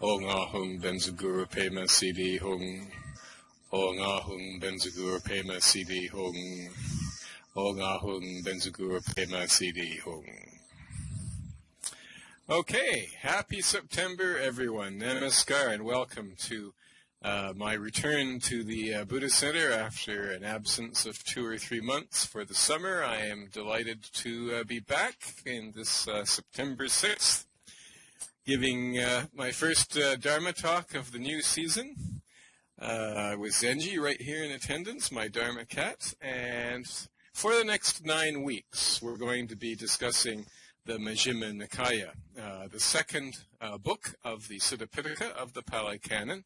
O nga hung benzagura pema CD hung. O nga hung benzagura pema CD hung. O nga hung benzagura pema CD hung. Okay, happy September, everyone. Namaskar, and welcome to my return to the Buddha Center after an absence of 2 or 3 months for the summer. I am delighted to be back in this September 6th, giving my first Dharma talk of the new season with Zenji right here in attendance, my Dharma cat. And for the next 9 weeks, we're going to be discussing the Majjhima Nikaya, the second book of the Sutta Pitaka of the Pali Canon,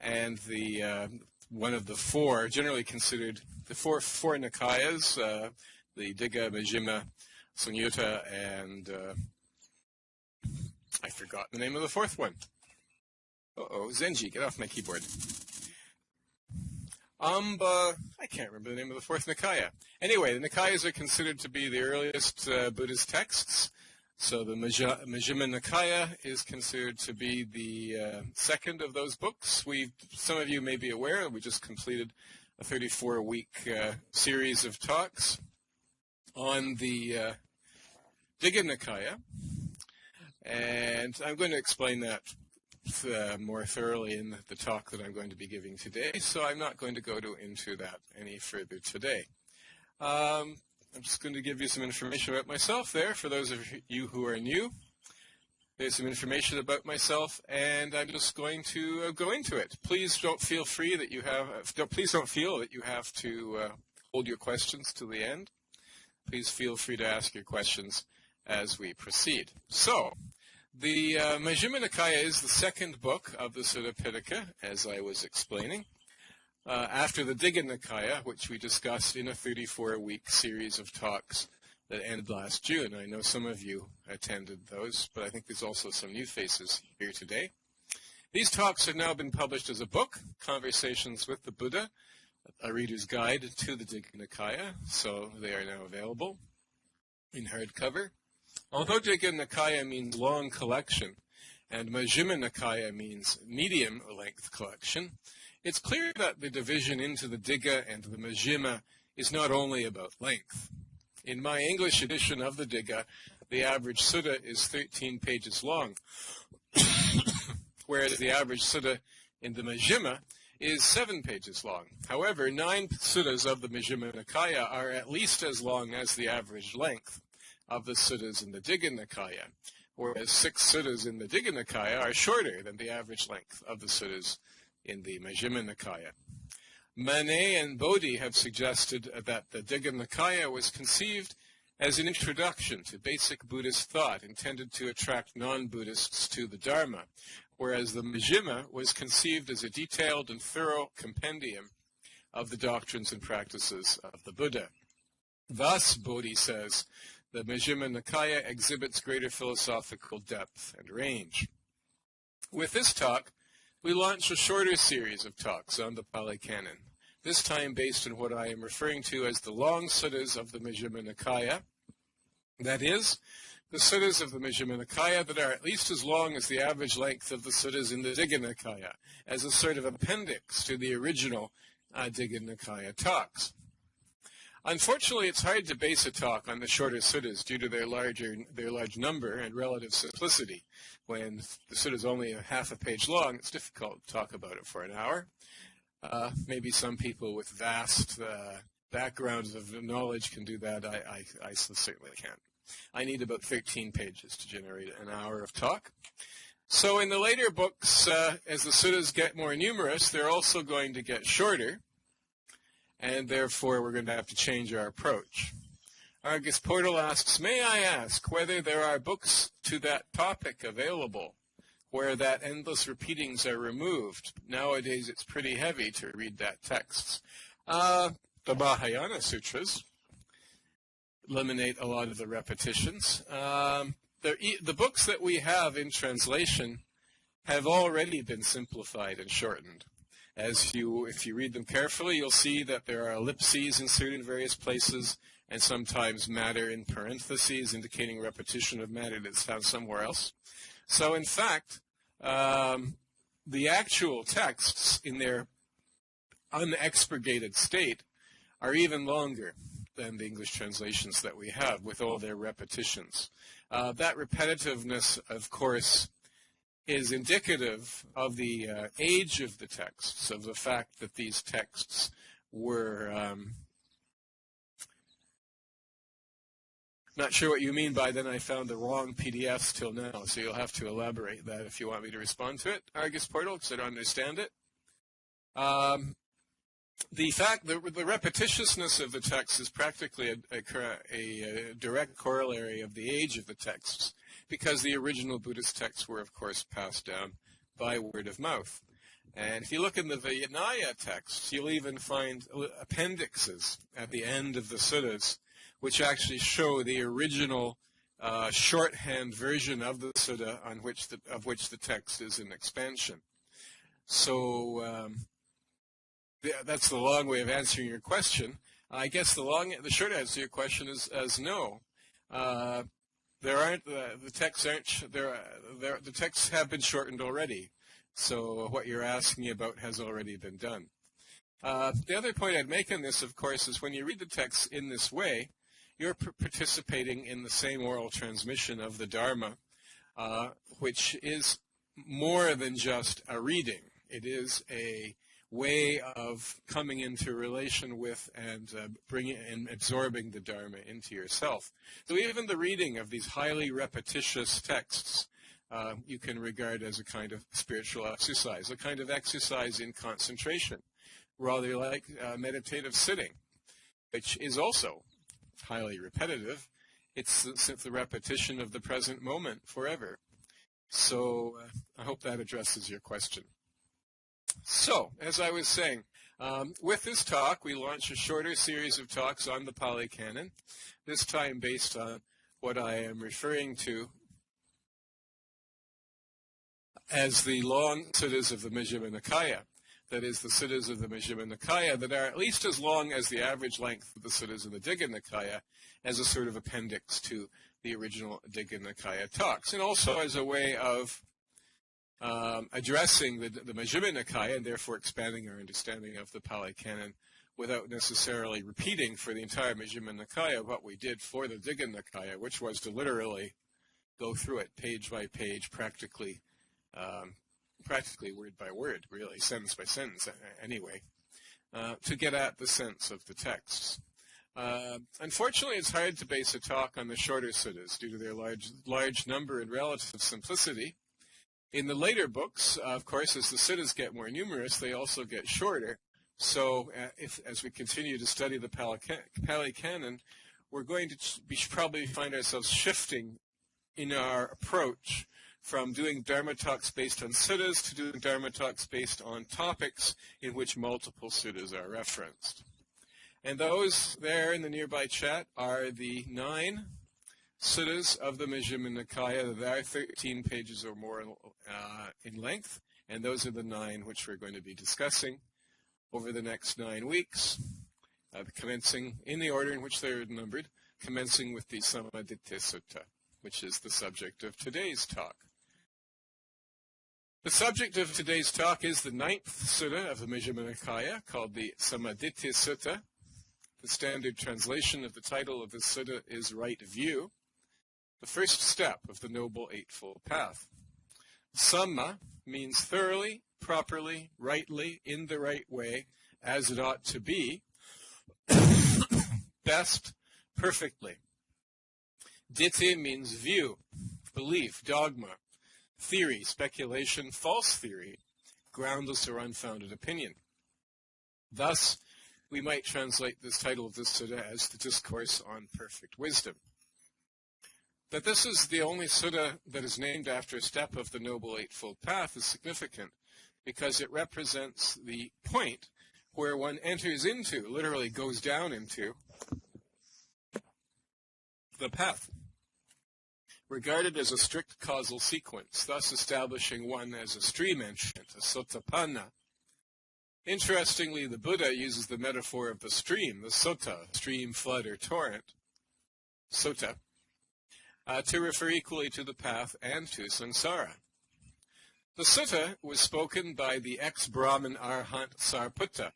and the one of the four, generally considered the four Nikayas, the Digha, Majjhima, Sunyutta, and I forgot the name of the fourth one. Uh-oh, Zenji, get off my keyboard. I can't remember the name of the fourth Nikaya. Anyway, the Nikayas are considered to be the earliest Buddhist texts. So the Majjhima Nikaya is considered to be the second of those books. Some of you may be aware, we just completed a 34-week series of talks on the Digha Nikaya. And I'm going to explain that more thoroughly in the talk that I'm going to be giving today, so I'm not going to go into that any further today. I'm just going to give you some information about myself there for those of you who are new. There's some information about myself, and I'm just going to go into it. Please don't feel that you have to hold your questions to the end. Please feel free to ask your questions as we proceed. So, the Majjhima Nikaya is the second book of the Sutta Pitaka, as I was explaining, after the Digha Nikaya, which we discussed in a 34-week series of talks that ended last June. I know some of you attended those, but I think there's also some new faces here today. These talks have now been published as a book, Conversations with the Buddha, a reader's guide to the Digha Nikaya, so they are now available in hardcover. Although Digha Nikaya means long collection, and Majjhima Nikaya means medium-length collection, it's clear that the division into the Digha and the Majjhima is not only about length. In my English edition of the Digha, the average sutta is 13 pages long, whereas the average sutta in the Majjhima is 7 pages long. However, 9 suttas of the Majjhima Nikaya are at least as long as the average length of the suttas in the Digha Nikaya, whereas 6 suttas in the Digha Nikaya are shorter than the average length of the suttas in the Majjhima Nikaya. Manet and Bodhi have suggested that the Digha Nikaya was conceived as an introduction to basic Buddhist thought intended to attract non-Buddhists to the Dharma, whereas the Majjhima was conceived as a detailed and thorough compendium of the doctrines and practices of the Buddha. Thus, Bodhi says, the Majjhima Nikaya exhibits greater philosophical depth and range. With this talk, we launch a shorter series of talks on the Pali Canon, this time based on what I am referring to as the long suttas of the Majjhima Nikaya. That is, the suttas of the Majjhima Nikaya that are at least as long as the average length of the suttas in the Digha Nikaya, as a sort of appendix to the original Digha Nikaya talks. Unfortunately, it's hard to base a talk on the shorter suttas due to their large number and relative simplicity. When the sutta is only a half a page long, it's difficult to talk about it for an hour. Maybe some people with vast backgrounds of knowledge can do that. I certainly can't. I need about 13 pages to generate an hour of talk. So in the later books, as the suttas get more numerous, they're also going to get shorter, and therefore we're going to have to change our approach. Argus Portal asks, may I ask whether there are books to that topic available where that endless repeatings are removed? Nowadays it's pretty heavy to read that text. The Mahayana Sutras eliminate a lot of the repetitions. The books that we have in translation have already been simplified and shortened. If you read them carefully, you'll see that there are ellipses inserted in various places, and sometimes matter in parentheses indicating repetition of matter that's found somewhere else. So in fact, the actual texts in their unexpurgated state are even longer than the English translations that we have, with all their repetitions. That repetitiveness, of course, is indicative of the age of the texts, of the fact that these texts were... not sure what you mean by then I found the wrong PDFs till now, so you'll have to elaborate that if you want me to respond to it, Argus Portal, because I don't understand it. The fact that the repetitiousness of the text is practically a direct corollary of the age of the texts, because the original Buddhist texts were, of course, passed down by word of mouth. And if you look in the Vinaya texts, you'll even find appendixes at the end of the suttas, which actually show the original shorthand version of the sutta of which the text is an expansion. So that's the long way of answering your question. I guess the short answer to your question is no. There aren't the texts aren't there. The texts have been shortened already. So what you're asking about has already been done. The other point I'd make on this, of course, is when you read the text in this way, you're participating in the same oral transmission of the Dharma, which is more than just a reading. It is a way of coming into relation with and bringing and absorbing the Dharma into yourself. So even the reading of these highly repetitious texts you can regard as a kind of spiritual exercise, a kind of exercise in concentration, rather like meditative sitting, which is also highly repetitive. It's the repetition of the present moment forever. So I hope that addresses your question. So, as I was saying, with this talk, we launch a shorter series of talks on the Pali Canon, this time based on what I am referring to as the long suttas of the Majjhima Nikaya. That is, the suttas of the Majjhima Nikaya that are at least as long as the average length of the suttas of the Digha Nikaya, as a sort of appendix to the original Digha Nikaya talks, and also as a way of addressing the Majjhima Nikaya, and therefore expanding our understanding of the Pali Canon without necessarily repeating for the entire Majjhima Nikaya what we did for the Digha Nikaya, which was to literally go through it page by page, practically word by word, really, sentence by sentence anyway, to get at the sense of the texts. Unfortunately, it's hard to base a talk on the shorter suttas due to their large number and relative simplicity. In the later books, of course, as the suttas get more numerous, they also get shorter. So as we continue to study the Pali Canon, we're going to probably find ourselves shifting in our approach from doing Dharma talks based on suttas to doing Dharma talks based on topics in which multiple suttas are referenced. And those there in the nearby chat are the 9 suttas of the Majjhima Nikaya that are 13 pages or more in length, and those are the 9 which we're going to be discussing over the next 9 weeks, commencing in the order in which they're numbered, commencing with the Sammaditthi Sutta, which is the subject of today's talk. The subject of today's talk is the 9th sutta of the Majjhima Nikaya, called the Sammaditthi Sutta. The standard translation of the title of this sutta is Right View, the first step of the Noble Eightfold Path. Samma means thoroughly, properly, rightly, in the right way, as it ought to be, best, perfectly. Ditti means view, belief, dogma, theory, speculation, false theory, groundless or unfounded opinion. Thus, we might translate this title of this sutta as the Discourse on Perfect Wisdom. That this is the only sutta that is named after a step of the Noble Eightfold Path is significant because it represents the point where one enters into, literally goes down into, the path, regarded as a strict causal sequence, thus establishing one as a stream entrant, a sotapanna. Interestingly, the Buddha uses the metaphor of the stream, the sota, stream, flood, or torrent, sota, to refer equally to the path and to samsara. The sutta was spoken by the ex-Brahmin Arhat Sariputta,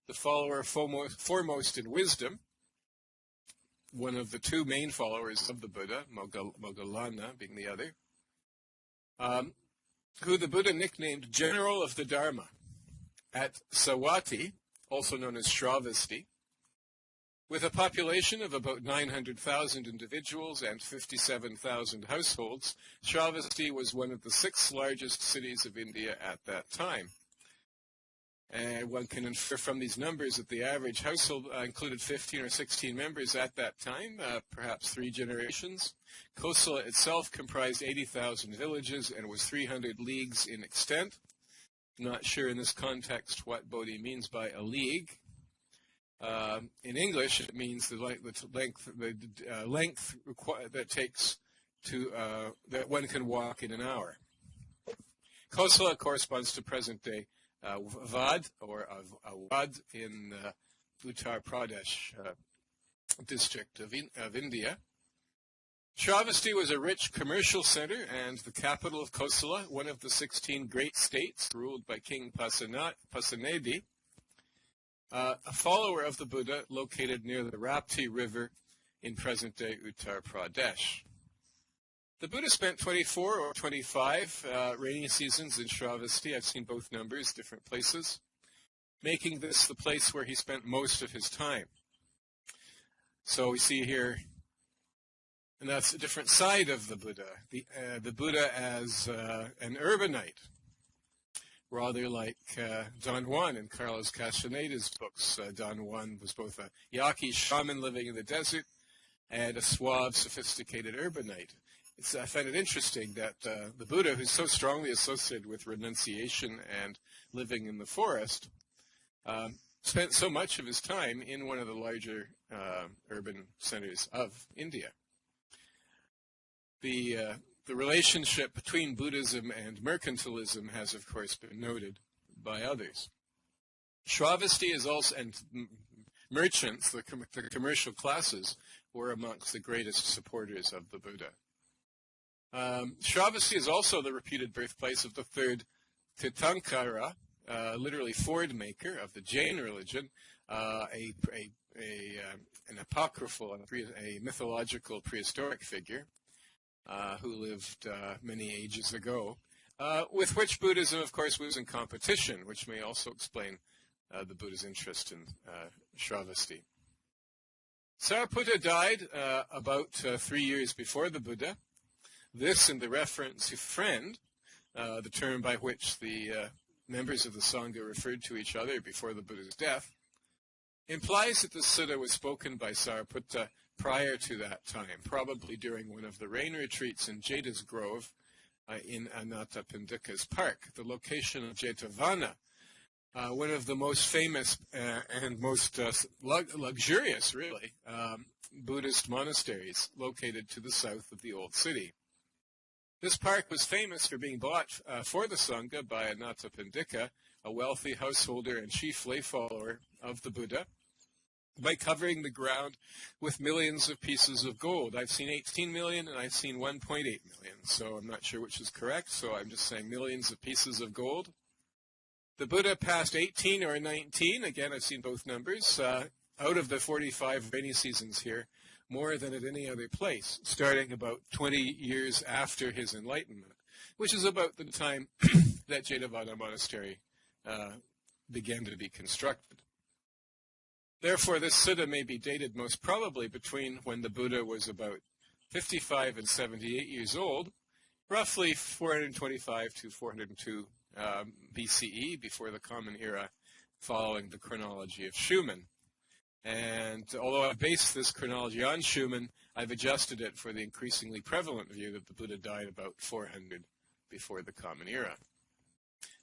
the follower foremost in wisdom, one of the two main followers of the Buddha, Moggallana being the other, who the Buddha nicknamed General of the Dharma. At Savatthi, also known as Shravasti, with a population of about 900,000 individuals and 57,000 households, Shravasti was one of the 6 largest cities of India at that time. And one can infer from these numbers that the average household included 15 or 16 members at that time, perhaps 3 generations. Kosala itself comprised 80,000 villages and was 300 leagues in extent. Not sure in this context what Bodhi means by a league. In English, it means the length that takes to that one can walk in an hour. Kosala corresponds to present-day Vad or Awadh in Uttar Pradesh district of India. Shravasti was a rich commercial center and the capital of Kosala, one of the 16 great states ruled by King Pasenadi, a follower of the Buddha located near the Rapti River in present-day Uttar Pradesh. The Buddha spent 24 or 25 rainy seasons in Shravasti. I've seen both numbers, different places, making this the place where he spent most of his time. So we see here, and that's a different side of the Buddha. The Buddha as an urbanite, rather like Don Juan in Carlos Castaneda's books. Don Juan was both a Yaqui shaman living in the desert and a suave, sophisticated urbanite. I find it interesting that the Buddha, who's so strongly associated with renunciation and living in the forest, spent so much of his time in one of the larger urban centers of India. The relationship between Buddhism and mercantilism has, of course, been noted by others. Shravasti is also, and merchants, the commercial classes, were amongst the greatest supporters of the Buddha. Shravasti is also the reputed birthplace of the third Tirthankara, literally Ford maker of the Jain religion, an apocryphal, a mythological prehistoric figure who lived many ages ago, with which Buddhism, of course, was in competition, which may also explain the Buddha's interest in Shravasti. Sariputta died about 3 years before the Buddha. This and the reference to friend, the term by which the members of the Sangha referred to each other before the Buddha's death, implies that the sutta was spoken by Sariputta prior to that time, probably during one of the rain retreats in Jeta's Grove in Anathapindika's park, the location of Jetavana, one of the most famous and most luxurious, really, Buddhist monasteries located to the south of the old city. This park was famous for being bought for the Sangha by Anathapindika, a wealthy householder and chief lay follower of the Buddha, by covering the ground with millions of pieces of gold. I've seen 18 million and I've seen 1.8 million, so I'm not sure which is correct, so I'm just saying millions of pieces of gold. The Buddha passed 18 or 19, again I've seen both numbers, out of the 45 rainy seasons here, more than at any other place, starting about 20 years after his enlightenment, which is about the time that Jetavana Monastery began to be constructed. Therefore, this sutta may be dated most probably between when the Buddha was about 55 and 78 years old, roughly 425 to 402 BCE, before the Common Era, following the chronology of Schumann. And although I've based this chronology on Schumann, I've adjusted it for the increasingly prevalent view that the Buddha died about 400 before the Common Era,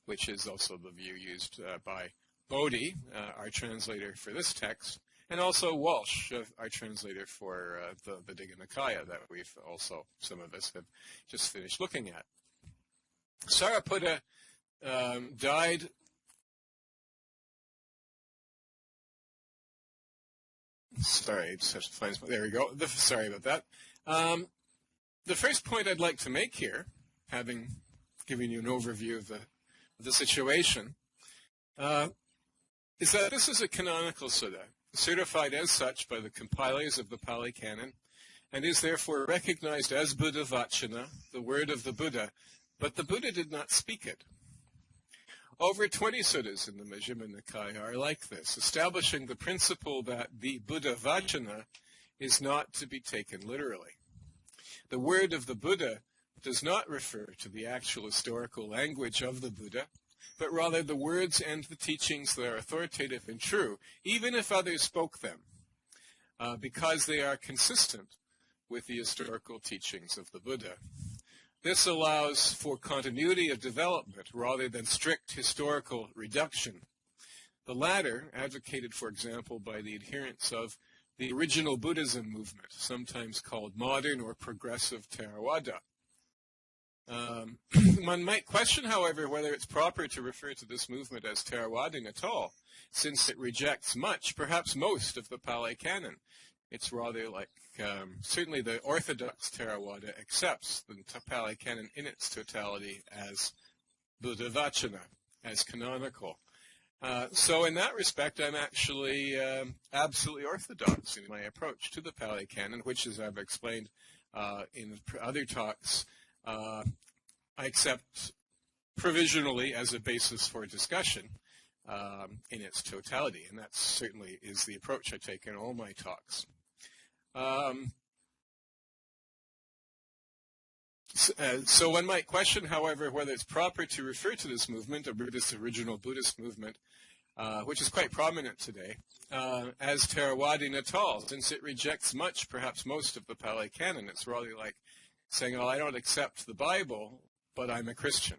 which is also the view used by Bodhi, our translator for this text, and also Walsh, our translator for the Digha Nikaya that we've also, some of us have just finished looking at. Sariputta died Sorry, I just have to find there we go. Sorry about that. The first point I'd like to make here, having giving you an overview of the situation, is that this is a canonical sutta, certified as such by the compilers of the Pali Canon, and is therefore recognized as Buddha Vachana, the word of the Buddha, but the Buddha did not speak it. Over 20 suttas in the Majjhima Nikaya are like this, establishing the principle that the Buddha Vachana is not to be taken literally. The word of the Buddha does not refer to the actual historical language of the Buddha, but rather the words and the teachings that are authoritative and true, even if others spoke them, because they are consistent with the historical teachings of the Buddha. This allows for continuity of development rather than strict historical reduction. The latter, advocated, for example, by the adherents of the original Buddhism movement, sometimes called modern or progressive Theravada. One might question, however, whether it's proper to refer to this movement as Theravadan at all, since it rejects much, perhaps most, of the Pali Canon. It's rather like, certainly the Orthodox Theravada accepts the Pali Canon in its totality as Buddha Vachana, as canonical. So in that respect, I'm actually absolutely orthodox in my approach to the Pali Canon, which, as I've explained in other talks, I accept provisionally as a basis for discussion in its totality, and that certainly is the approach I take in all my talks. So one might question, however, whether it's proper to refer to this movement, this original Buddhist movement, which is quite prominent today, as Theravada at all, since it rejects much, perhaps most, of the Pali Canon. It's rather like saying, oh, I don't accept the Bible, but I'm a Christian.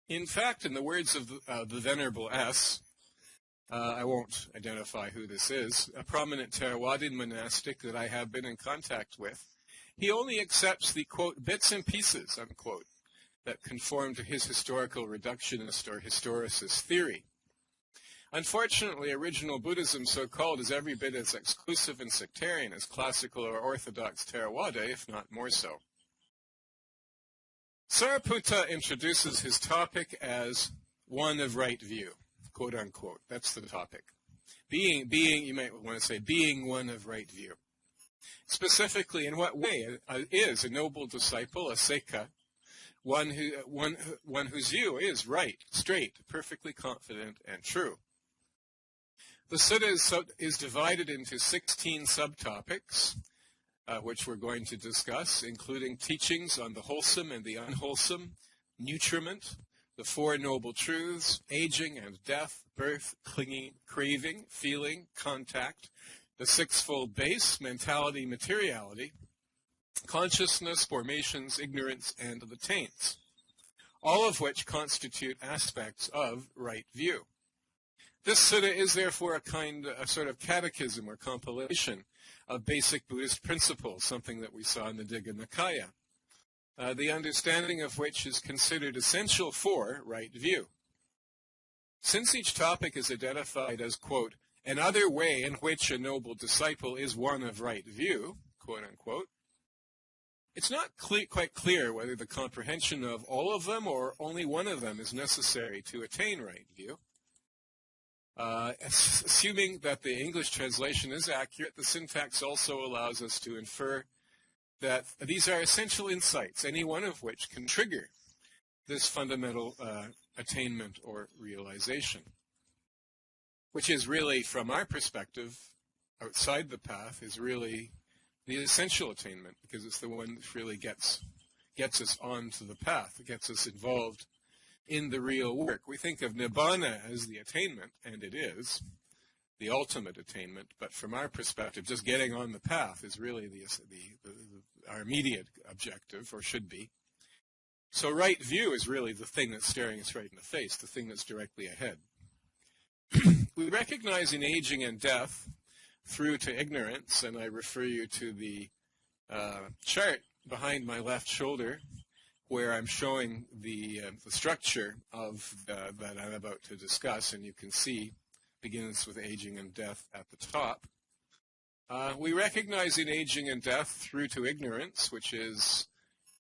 In fact, in the words of the Venerable S., I won't identify who this is, a prominent Theravadan monastic that I have been in contact with, he only accepts the, quote, bits and pieces, unquote, that conform to his historical reductionist or historicist theory. Unfortunately, original Buddhism, so-called, is every bit as exclusive and sectarian as classical or orthodox Theravada, if not more so. Sariputta introduces his topic as one of right view, quote unquote. That's the topic. Being, you might want to say, being one of right view. Specifically, in what way is a noble disciple, a sekha, one whose view is right, straight, perfectly confident, and true? The sutta is divided into 16 subtopics, which we're going to discuss, including teachings on the wholesome and the unwholesome, nutriment, the Four Noble Truths, aging and death, birth, clinging, craving, feeling, contact, the Sixfold Base, mentality, materiality, consciousness, formations, ignorance, and the taints, all of which constitute aspects of right view. This sutta is therefore a sort of catechism or compilation of basic Buddhist principles, something that we saw in the Digha Nikaya, the understanding of which is considered essential for right view. Since each topic is identified as, quote, another way in which a noble disciple is one of right view, quote unquote, it's not quite clear whether the comprehension of all of them or only one of them is necessary to attain right view. Assuming that the English translation is accurate, the syntax also allows us to infer that these are essential insights, any one of which can trigger this fundamental attainment or realization, which is really, from our perspective, outside the path, is really the essential attainment, because it's the one that really gets us onto the path, it gets us involved in the real work. We think of nibbana as the attainment, and it is the ultimate attainment, but from our perspective, just getting on the path is really our immediate objective, or should be. So right view is really the thing that's staring us right in the face, the thing that's directly ahead. We recognize in aging and death through to ignorance, and I refer you to the chart behind my left shoulder, where I'm showing the structure of that I'm about to discuss, and you can see begins with aging and death at the top. We recognize in aging and death through to ignorance, which is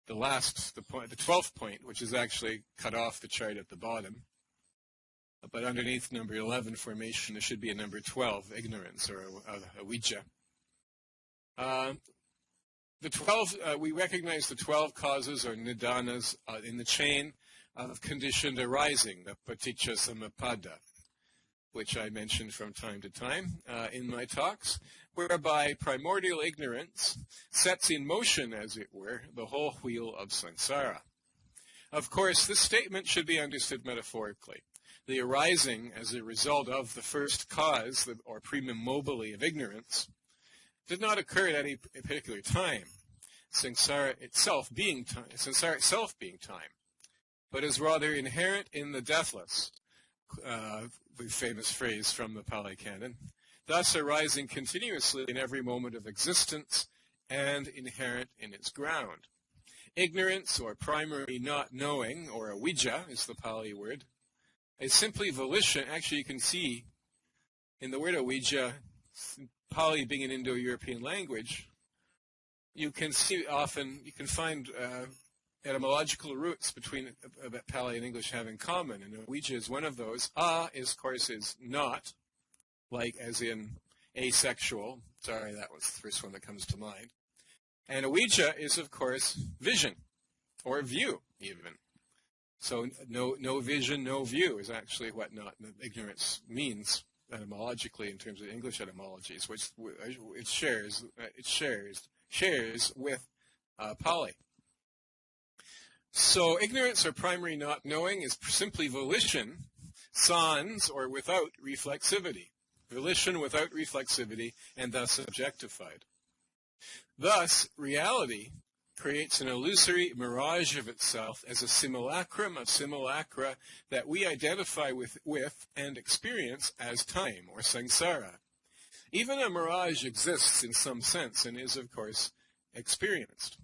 the 12th point, which is actually cut off the chart at the bottom. But underneath number 11, formation, there should be a number 12, ignorance, or a avijja. The 12, we recognize the 12 causes or nidanas in the chain of conditioned arising, the paticca samuppada, which I mentioned from time to time in my talks, whereby primordial ignorance sets in motion, as it were, the whole wheel of samsara. Of course, this statement should be understood metaphorically. The arising as a result of the first cause, or primum mobile of ignorance, did not occur at any particular time, samsara itself being time, but is rather inherent in the deathless, the famous phrase from the Pali Canon, thus arising continuously in every moment of existence and inherent in its ground. Ignorance, or primary not knowing, or avijja is the Pali word, is simply volition. Actually, you can see in the word avijja, Pali being an Indo-European language, you can see often, you can find etymological roots between Pali and English have in common, and avijja is one of those. Is, of course, is not, like as in asexual. Sorry, that was the first one that comes to mind. And avijja is, of course, vision, or view, even. So no vision, no view is actually what not ignorance means etymologically in terms of English etymologies, which it shares with Pali. So ignorance, or primary not knowing, is simply volition, sans, or without reflexivity. Volition without reflexivity, and thus objectified. Thus, reality creates an illusory mirage of itself as a simulacrum of simulacra that we identify with and experience as time, or samsara. Even a mirage exists in some sense and is, of course, experienced.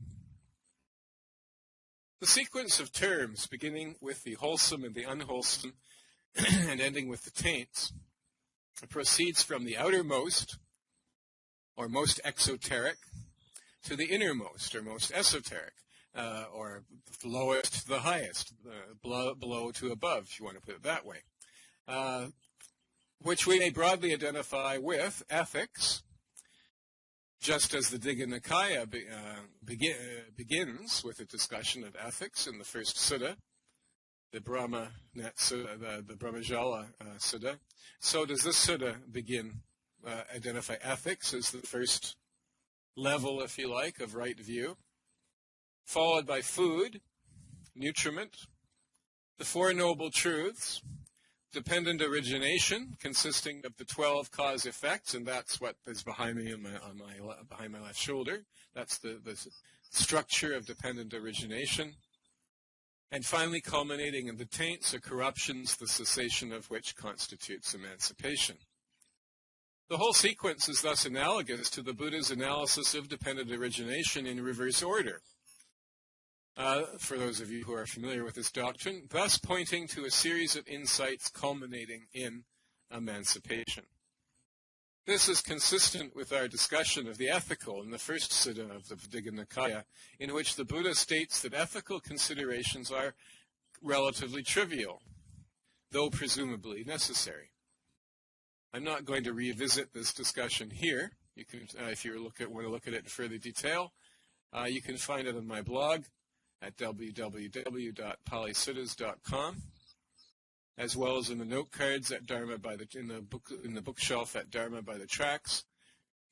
The sequence of terms, beginning with the wholesome and the unwholesome and ending with the taints, proceeds from the outermost, or most exoteric, to the innermost, or most esoteric, or lowest to the highest, below to above, if you want to put it that way, which we may broadly identify with ethics, just as the Digha Nikaya begins with a discussion of ethics in the first sutta, the Brahmajala Sutta. So does this sutta identify ethics as the first level, if you like, of right view, followed by food, nutriment, the Four Noble Truths, dependent origination, consisting of the 12 cause effects, and that's what is behind me behind my left shoulder. That's the structure of dependent origination. And finally, culminating in the taints or corruptions, the cessation of which constitutes emancipation. The whole sequence is thus analogous to the Buddha's analysis of dependent origination in reverse order, for those of you who are familiar with this doctrine, thus pointing to a series of insights culminating in emancipation. This is consistent with our discussion of the ethical in the first sutta of the Digha Nikaya, in which the Buddha states that ethical considerations are relatively trivial, though presumably necessary. I'm not going to revisit this discussion here. You can, if you want to look at it in further detail, you can find it on my blog at www.palisuttas.com, as well as in the note cards at Dharma in the bookshelf at Dharma by the Tracks,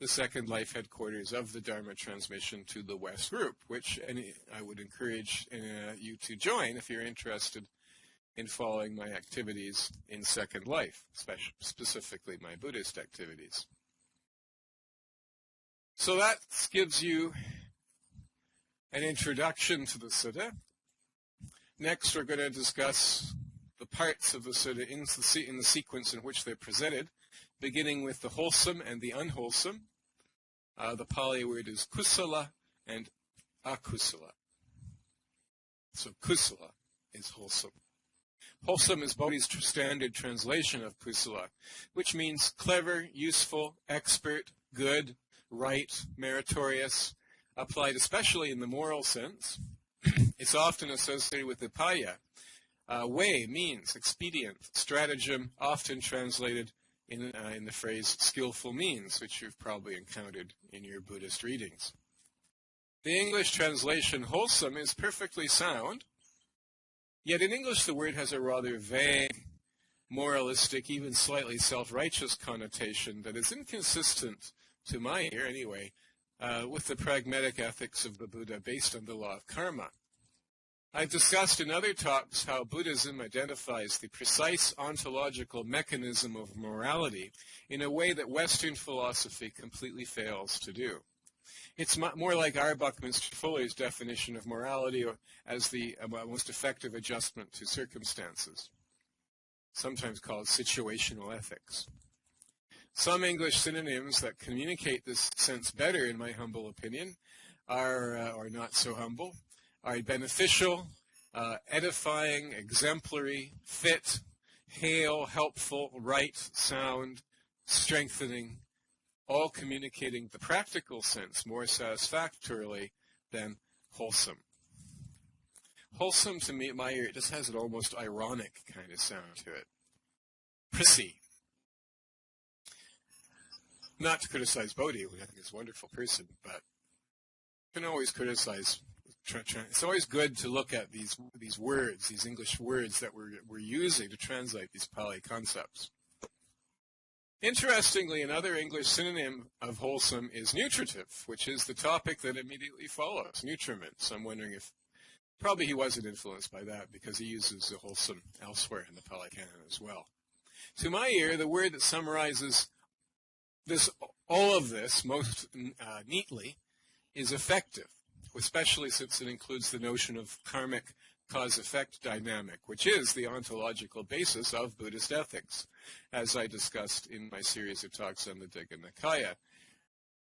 the Second Life headquarters of the Dharma transmission to the West group, which I would encourage you to join if you're interested in following my activities in Second Life, specifically my Buddhist activities. So that gives you an introduction to the sutta. Next, we're going to discuss the parts of the sutta in the sequence in which they're presented, beginning with the wholesome and the unwholesome. The Pali word is kusala and akusala. So kusala is wholesome. Wholesome is Bodhi's standard translation of kusala, which means clever, useful, expert, good, right, meritorious, applied especially in the moral sense, It's often associated with upaya, way, means, expedient, stratagem, often translated in the phrase skillful means, which you've probably encountered in your Buddhist readings. The English translation wholesome is perfectly sound, yet in English the word has a rather vague, moralistic, even slightly self-righteous connotation that is inconsistent, to my ear anyway, with the pragmatic ethics of the Buddha based on the law of karma. I've discussed in other talks how Buddhism identifies the precise ontological mechanism of morality in a way that Western philosophy completely fails to do. It's more like R. Buckminster Fuller's definition of morality as the most effective adjustment to circumstances, sometimes called situational ethics. Some English synonyms that communicate this sense better, in my humble opinion, are, or not so humble, are beneficial, edifying, exemplary, fit, hail, helpful, right, sound, strengthening, all communicating the practical sense more satisfactorily than wholesome. Wholesome, to me, my ear, it just has an almost ironic kind of sound to it. Prissy. Not to criticize Bodhi, who I think is a wonderful person, but you can always criticize. It's always good to look at these words, these English words that we're using to translate these Pali concepts. Interestingly, another English synonym of wholesome is nutritive, which is the topic that immediately follows, nutriment. So I'm wondering if probably he wasn't influenced by that because he uses the wholesome elsewhere in the Pali Canon as well. To my ear, the word that summarizes all of this most neatly is effective, especially since it includes the notion of karmic cause-effect dynamic, which is the ontological basis of Buddhist ethics, as I discussed in my series of talks on the Digha Nikaya.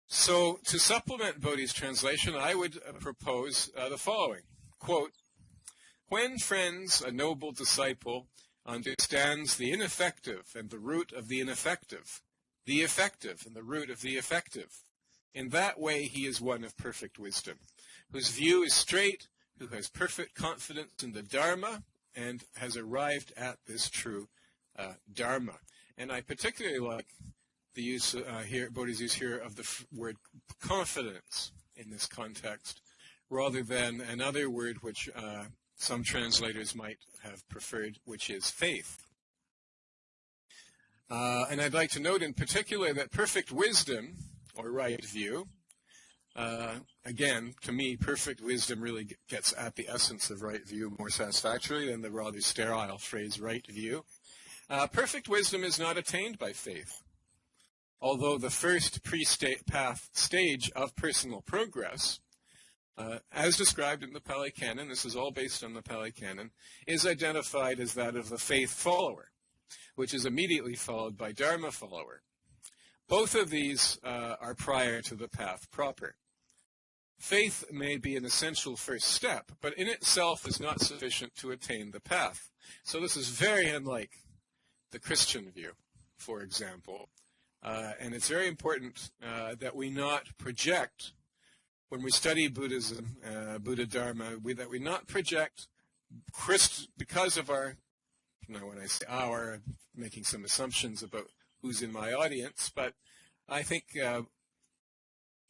So, to supplement Bodhi's translation, I would propose the following. Quote, when, friends, a noble disciple understands the ineffective and the root of the ineffective, the effective and the root of the effective, in that way he is one of perfect wisdom, whose view is straight, who has perfect confidence in the Dharma, and has arrived at this true Dharma. And I particularly like the use here, Bodhi's use here of the word confidence in this context, rather than another word which some translators might have preferred, which is faith. And I'd like to note in particular that perfect wisdom, or right view, again, to me, perfect wisdom really gets at the essence of right view more satisfactorily than the rather sterile phrase right view. Perfect wisdom is not attained by faith. Although the first pre-path stage of personal progress, as described in the Pali Canon, this is all based on the Pali Canon, is identified as that of the faith follower, which is immediately followed by Dharma follower. Both of these are prior to the path proper. Faith may be an essential first step, but in itself is not sufficient to attain the path. So this is very unlike the Christian view, for example. And it's very important that we not project, when we study Buddhism, Buddha Dharma, that we not project because of our, when I say our, making some assumptions about who's in my audience, but I think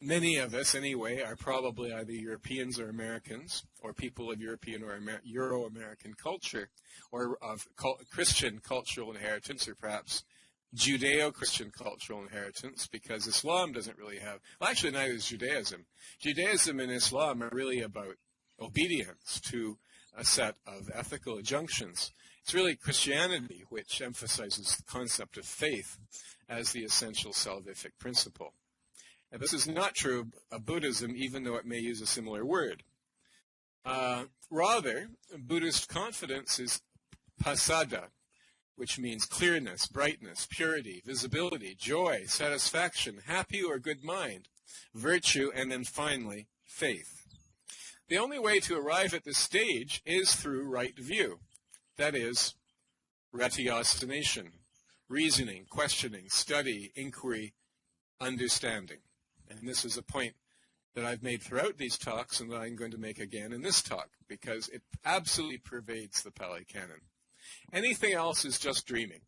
many of us, anyway, are probably either Europeans or Americans, or people of European or Euro-American culture, or of Christian cultural inheritance, or perhaps Judeo-Christian cultural inheritance, because Islam doesn't really have, well, actually neither is Judaism. Judaism and Islam are really about obedience to a set of ethical injunctions. It's really Christianity which emphasizes the concept of faith as the essential salvific principle. And this is not true of Buddhism, even though it may use a similar word. Rather, Buddhist confidence is pasada, which means clearness, brightness, purity, visibility, joy, satisfaction, happy or good mind, virtue, and then finally, faith. The only way to arrive at this stage is through right view. That is, ratiocination, reasoning, questioning, study, inquiry, understanding. And this is a point that I've made throughout these talks and that I'm going to make again in this talk, because it absolutely pervades the Pali Canon. Anything else is just dreaming.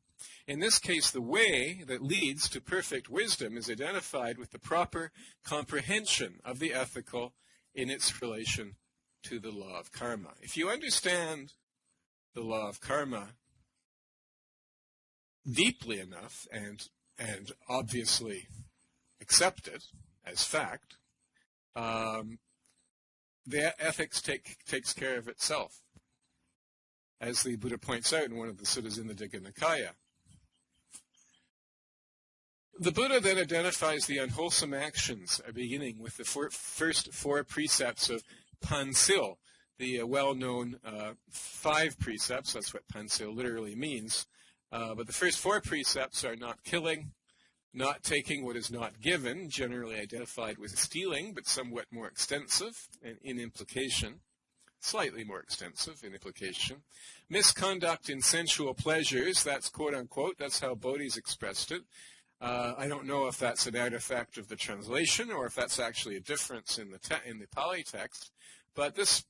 In this case, the way that leads to perfect wisdom is identified with the proper comprehension of the ethical in its relation to the law of karma. If you understand the law of karma deeply enough and obviously accept it as fact, the ethics takes care of itself, as the Buddha points out in one of the suttas in the Digha Nikaya. The Buddha then identifies the unwholesome actions, beginning with the first four precepts of Pansil, the well-known 5 precepts. That's what Pansil literally means. But the first 4 precepts are not killing, not taking what is not given, generally identified with stealing, but somewhat more extensive in implication, slightly more extensive in implication. Misconduct in sensual pleasures, that's quote-unquote, that's how Bodhi's expressed it. I don't know if that's an artifact of the translation or if that's actually a difference in the Pali text, but this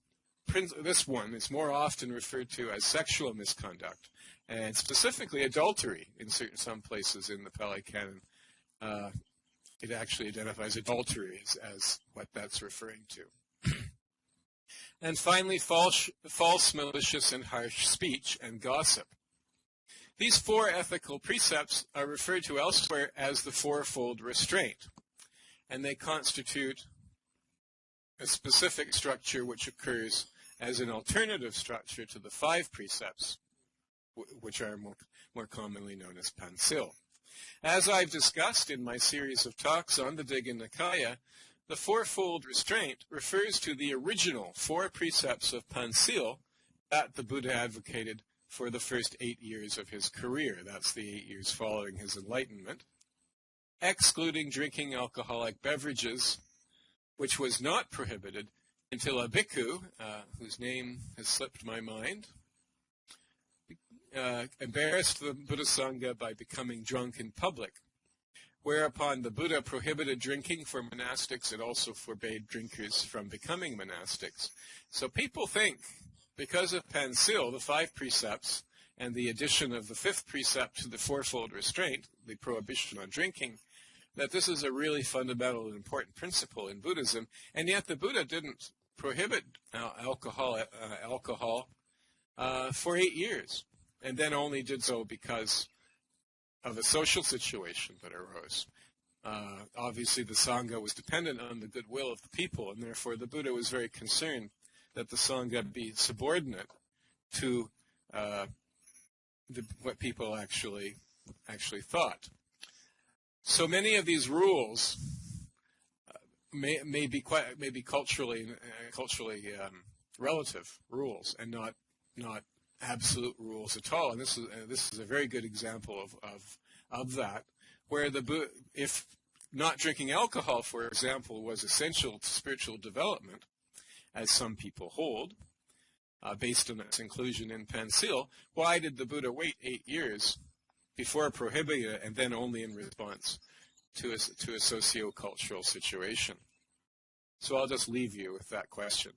one is more often referred to as sexual misconduct, and specifically adultery in some places in the Pali Canon. It actually identifies adultery as what that's referring to. And finally, false, malicious, and harsh speech and gossip. These 4 ethical precepts are referred to elsewhere as the fourfold restraint, and they constitute a specific structure which occurs as an alternative structure to the 5 precepts, which are more commonly known as Pansil. As I've discussed in my series of talks on the Digha Nikaya, the fourfold restraint refers to the original 4 precepts of Pansil that the Buddha advocated for the first 8 years of his career. That's the 8 years following his enlightenment, excluding drinking alcoholic beverages, which was not prohibited until a bhikkhu, whose name has slipped my mind, embarrassed the Buddha Sangha by becoming drunk in public, whereupon the Buddha prohibited drinking for monastics and also forbade drinkers from becoming monastics. So people think, because of Pansil, the 5 precepts, and the addition of the 5th precept to the fourfold restraint, the prohibition on drinking, that this is a really fundamental and important principle in Buddhism, and yet the Buddha didn't prohibit alcohol for 8 years, and then only did so because of a social situation that arose. Obviously, the Sangha was dependent on the goodwill of the people, and therefore the Buddha was very concerned that the Sangha be subordinate to what people actually thought. So many of these rules may be culturally relative rules and not absolute rules at all. And this is a very good example of that, where if not drinking alcohol, for example, was essential to spiritual development, as some people hold, based on its inclusion in Pansil, why did the Buddha wait 8 years before prohibiting it, and then only in response to a socio-cultural situation? So I'll just leave you with that question.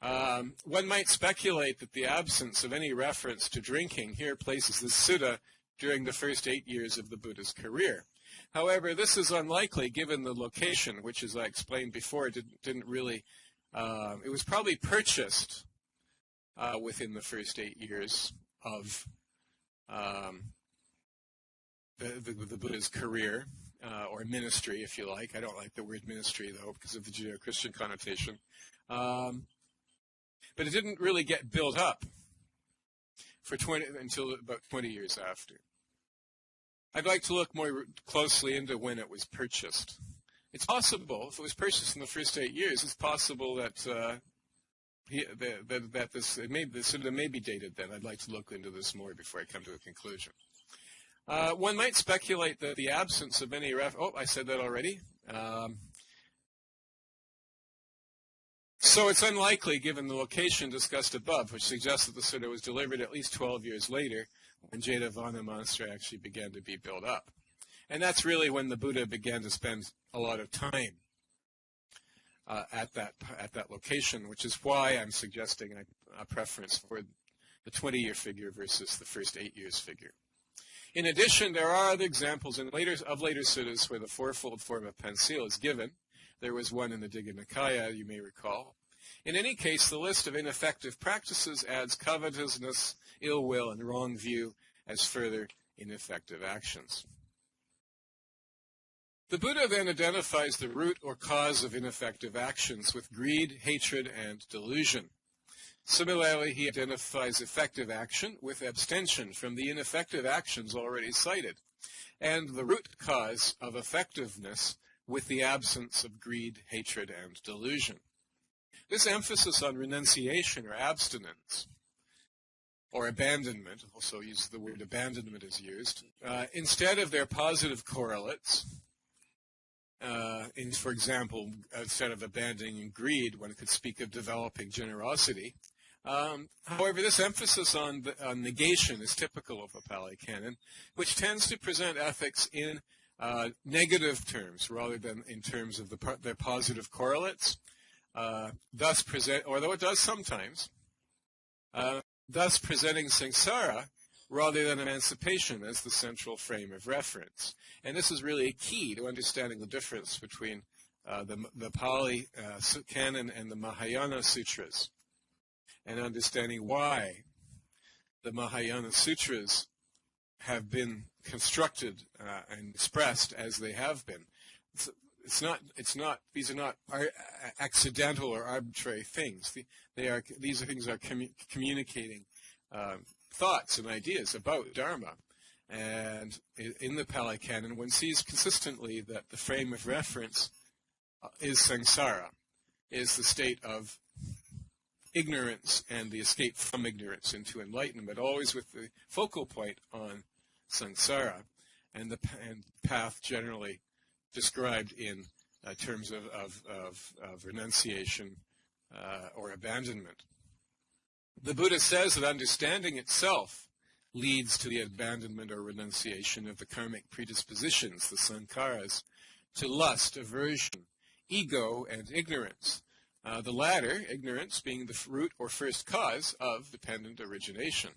One might speculate that the absence of any reference to drinking here places the sutta during the first 8 years of the Buddha's career. However, this is unlikely given the location, which, as I explained before, didn't really... it was probably purchased within the first 8 years of the Buddha's career, or ministry, if you like. I don't like the word ministry, though, because of the Judeo-Christian connotation. But it didn't really get built up until about 20 years after. I'd like to look more closely into when it was purchased. It's possible, if it was purchased in the first 8 years, it's possible that the sutta may be dated then. I'd like to look into this more before I come to a conclusion. One might speculate that the absence of any I said that already. So it's unlikely, given the location discussed above, which suggests that the sutta was delivered at least 12 years later, when Jetavana Monastery actually began to be built up. And that's really when the Buddha began to spend a lot of time at that location, which is why I'm suggesting a preference for the 20-year figure versus the first 8 years figure. In addition, there are other examples of later suttas where the fourfold form of Pansil is given. There was one in the Digha Nikaya, you may recall. In any case, the list of ineffective practices adds covetousness, ill will, and wrong view as further ineffective actions. The Buddha then identifies the root or cause of ineffective actions with greed, hatred, and delusion. Similarly, he identifies effective action with abstention from the ineffective actions already cited, and the root cause of effectiveness with the absence of greed, hatred, and delusion. This emphasis on renunciation or abstinence, or abandonment, also the word abandonment is used, instead of their positive correlates, for example, instead of abandoning greed, one could speak of developing generosity. However, this emphasis on negation is typical of the Pali Canon, which tends to present ethics in negative terms rather than in terms of their positive correlates. Although it does sometimes, thus presenting samsara rather than emancipation as the central frame of reference. And this is really a key to understanding the difference between the Pali Canon and the Mahayana Sutras, and understanding why the Mahayana Sutras have been constructed and expressed as they have been. These are not accidental or arbitrary things. These things are communicating thoughts and ideas about Dharma. And in the Pali Canon, one sees consistently that the frame of reference is samsara, is the state of ignorance and the escape from ignorance into enlightenment, always with the focal point on samsara and the path generally described in terms of renunciation or abandonment. The Buddha says that understanding itself leads to the abandonment or renunciation of the karmic predispositions, the sankharas, to lust, aversion, ego, and ignorance. The latter, ignorance, being the root or first cause of dependent origination.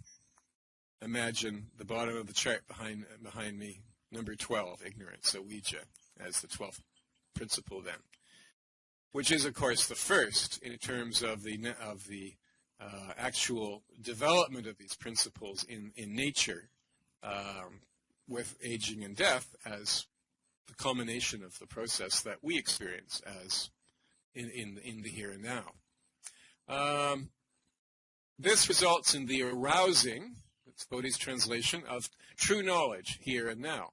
Imagine the bottom of the chart behind me, number 12, ignorance, avijja, as the 12th principle then, which is, of course, the first in terms of the actual development of these principles in nature, with aging and death as the culmination of the process that we experience as in the here and now. This results in the arousing, that's Bodhi's translation, of true knowledge here and now.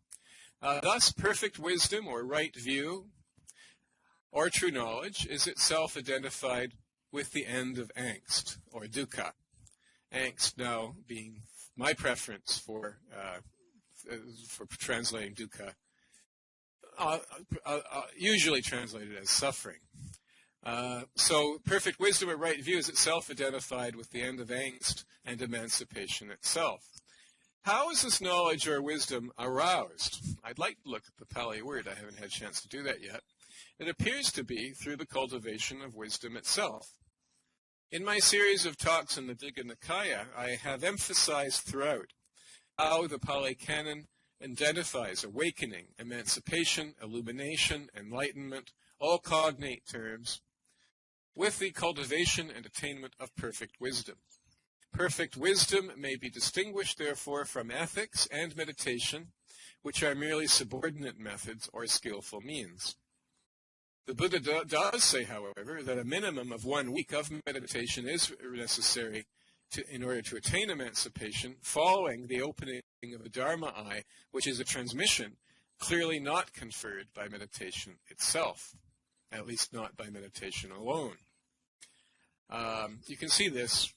Thus, perfect wisdom or right view or true knowledge is itself identified with the end of angst or dukkha. Angst now being my preference for translating dukkha, usually translated as suffering. So perfect wisdom or right view is itself identified with the end of angst and emancipation itself. How is this knowledge or wisdom aroused? I'd like to look at the Pali word. I haven't had a chance to do that yet. It appears to be through the cultivation of wisdom itself. In my series of talks in the Digha Nikaya, I have emphasized throughout how the Pali Canon identifies awakening, emancipation, illumination, enlightenment, all cognate terms, with the cultivation and attainment of perfect wisdom. Perfect wisdom may be distinguished, therefore, from ethics and meditation, which are merely subordinate methods or skillful means. The Buddha does say, however, that a minimum of 1 week of meditation is necessary in order to attain emancipation, following the opening of the Dharma eye, which is a transmission clearly not conferred by meditation itself, at least not by meditation alone. You can see this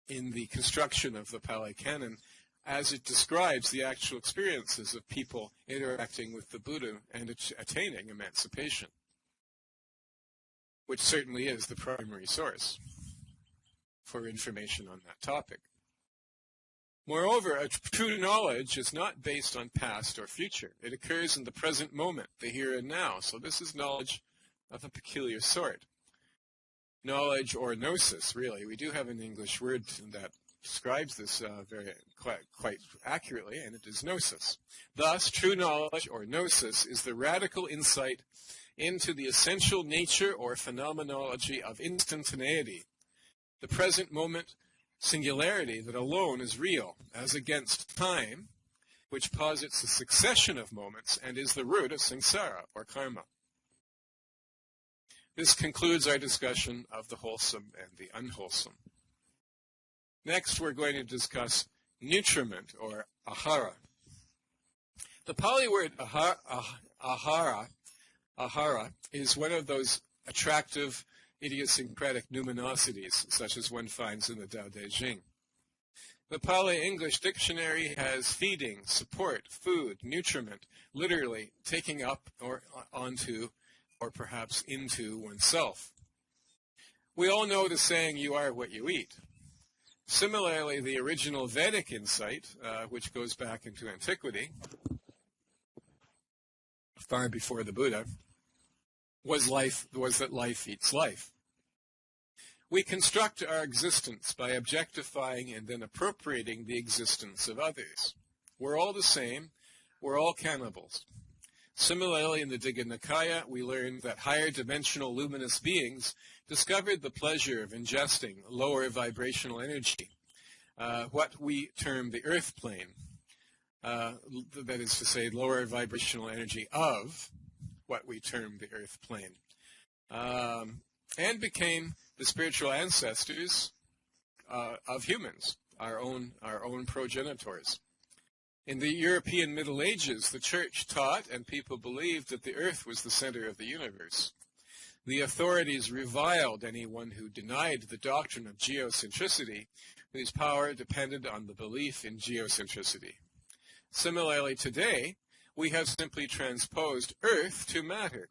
in the construction of the Pali Canon as it describes the actual experiences of people interacting with the Buddha and attaining emancipation, which certainly is the primary source for information on that topic. Moreover, a true knowledge is not based on past or future. It occurs in the present moment, the here and now. So this is knowledge of a peculiar sort. Knowledge, or gnosis, really. We do have an English word that describes this quite accurately, and it is gnosis. Thus, true knowledge, or gnosis, is the radical insight into the essential nature or phenomenology of instantaneity, the present moment singularity that alone is real, as against time, which posits a succession of moments and is the root of samsara, or karma. This concludes our discussion of the wholesome and the unwholesome. Next, we're going to discuss nutriment, or ahara. The Pali word ahara is one of those attractive, idiosyncratic numinosities, such as one finds in the Tao Te Ching. The Pali English dictionary has feeding, support, food, nutriment, literally taking up or onto or perhaps into oneself. We all know the saying, you are what you eat. Similarly, the original Vedic insight, which goes back into antiquity, far before the Buddha, was that life eats life. We construct our existence by objectifying and then appropriating the existence of others. We're all the same. We're all cannibals. Similarly, in the Digha Nikaya, we learned that higher dimensional luminous beings discovered the pleasure of ingesting lower vibrational energy, what we term the earth plane, that is to say, lower vibrational energy of what we term the earth plane, and became the spiritual ancestors of humans, our own progenitors. In the European Middle Ages, the Church taught and people believed that the earth was the center of the universe. The authorities reviled anyone who denied the doctrine of geocentricity, whose power depended on the belief in geocentricity. Similarly, today, we have simply transposed earth to matter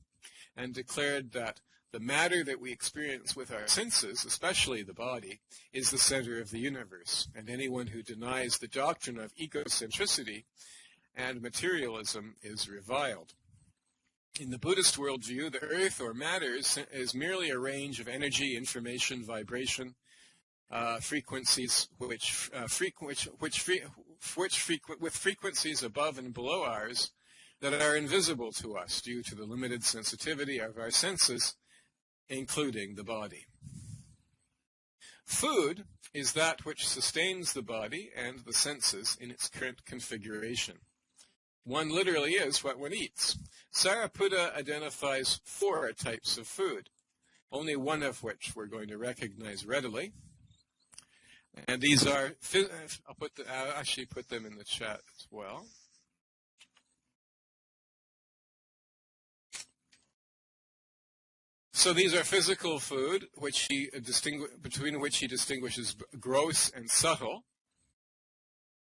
and declared that the matter that we experience with our senses, especially the body, is the center of the universe, and anyone who denies the doctrine of egocentricity and materialism is reviled. In the Buddhist worldview, the earth, or matter, is merely a range of energy, information, vibration, frequencies, with frequencies above and below ours that are invisible to us due to the limited sensitivity of our senses, including the body. Food is that which sustains the body and the senses in its current configuration. One literally is what one eats. Sariputta identifies 4 types of food, only one of which we're going to recognize readily. And these are, I'll actually put them in the chat as well. So these are physical food, between which he distinguishes gross and subtle.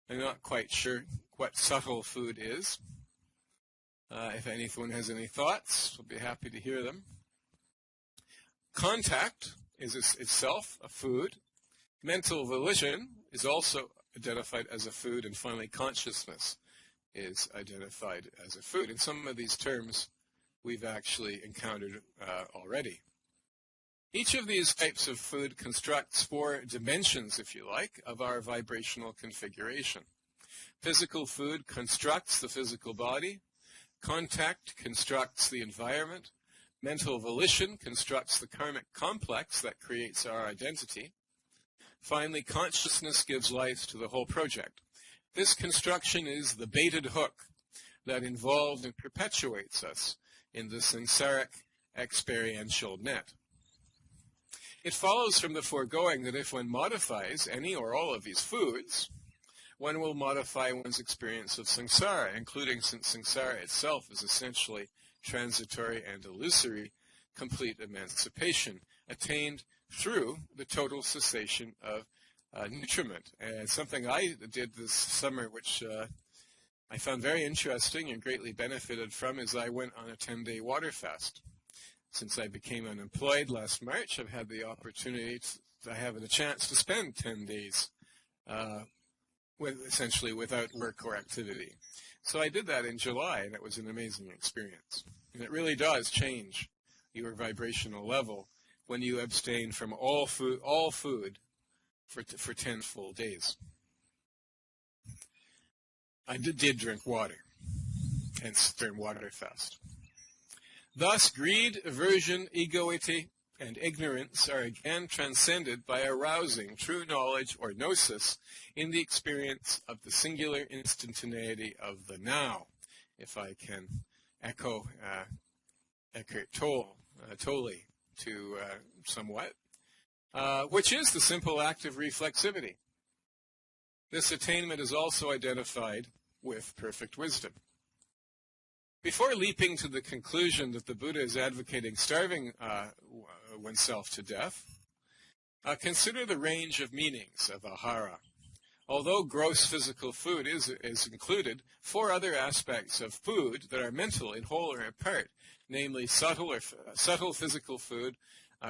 I'm not quite sure what subtle food is. If anyone has any thoughts, we'll be happy to hear them. Contact is itself a food. Mental volition is also identified as a food. And finally, consciousness is identified as a food. And some of these terms we've actually encountered already. Each of these types of food constructs 4 dimensions, if you like, of our vibrational configuration. Physical food constructs the physical body. Contact constructs the environment. Mental volition constructs the karmic complex that creates our identity. Finally, consciousness gives life to the whole project. This construction is the baited hook that involves and perpetuates us in the samsaric experiential net. It follows from the foregoing that if one modifies any or all of these foods, one will modify one's experience of samsara, including, since samsara itself is essentially transitory and illusory, complete emancipation, attained through the total cessation of nutriment. And something I did this summer, which I found very interesting and greatly benefited from, is I went on a 10-day water fast. Since I became unemployed last March, I've had the opportunity to have a chance to spend 10 days essentially without work or activity. So I did that in July, and it was an amazing experience. And it really does change your vibrational level when you abstain from all food for 10 full days. I did drink water, hence during water fast. Thus, greed, aversion, egoity, and ignorance are again transcended by arousing true knowledge or gnosis in the experience of the singular instantaneity of the now, if I can echo Eckhart Tolle to somewhat, which is the simple act of reflexivity. This attainment is also identified with perfect wisdom. Before leaping to the conclusion that the Buddha is advocating starving oneself to death, consider the range of meanings of ahara. Although gross physical food is included, 4 other aspects of food that are mental in whole or in part, namely subtle physical food,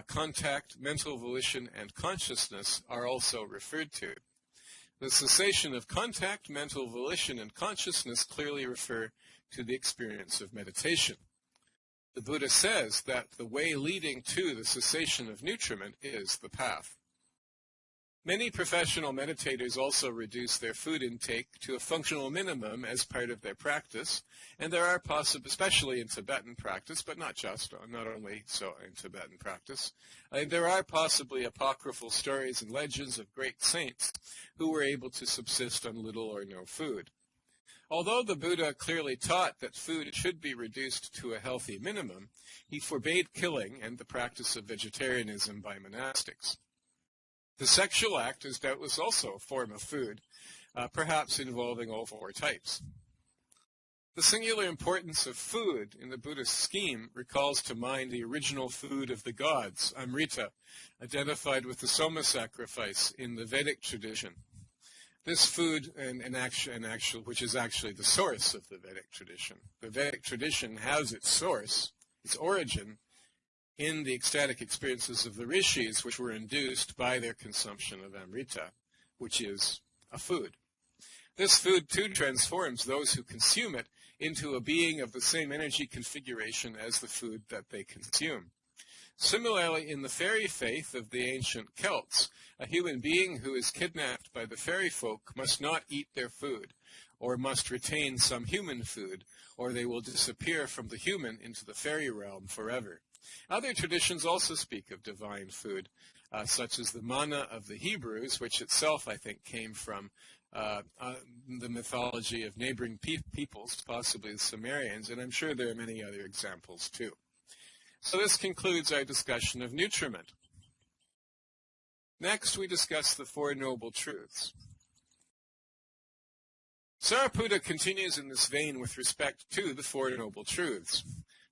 contact, mental volition, and consciousness, are also referred to. The cessation of contact, mental volition, and consciousness clearly refer to the experience of meditation. The Buddha says that the way leading to the cessation of nutriment is the path. Many professional meditators also reduce their food intake to a functional minimum as part of their practice, and there are especially in Tibetan practice, but not only so in Tibetan practice, there are possibly apocryphal stories and legends of great saints who were able to subsist on little or no food. Although the Buddha clearly taught that food should be reduced to a healthy minimum, he forbade killing and the practice of vegetarianism by monastics. The sexual act is doubtless also a form of food, perhaps involving all 4 types. The singular importance of food in the Buddhist scheme recalls to mind the original food of the gods, Amrita, identified with the Soma sacrifice in the Vedic tradition. This food, which is actually the source of the Vedic tradition. The Vedic tradition has its source, its origin, in the ecstatic experiences of the rishis, which were induced by their consumption of Amrita, which is a food. This food, too, transforms those who consume it into a being of the same energy configuration as the food that they consume. Similarly, in the fairy faith of the ancient Celts, a human being who is kidnapped by the fairy folk must not eat their food, or must retain some human food, or they will disappear from the human into the fairy realm forever. Other traditions also speak of divine food, such as the manna of the Hebrews, which itself, I think, came from the mythology of neighboring peoples, possibly the Sumerians, and I'm sure there are many other examples too. So this concludes our discussion of nutriment. Next, we discuss the 4 Noble Truths. Sariputta continues in this vein with respect to the 4 Noble Truths.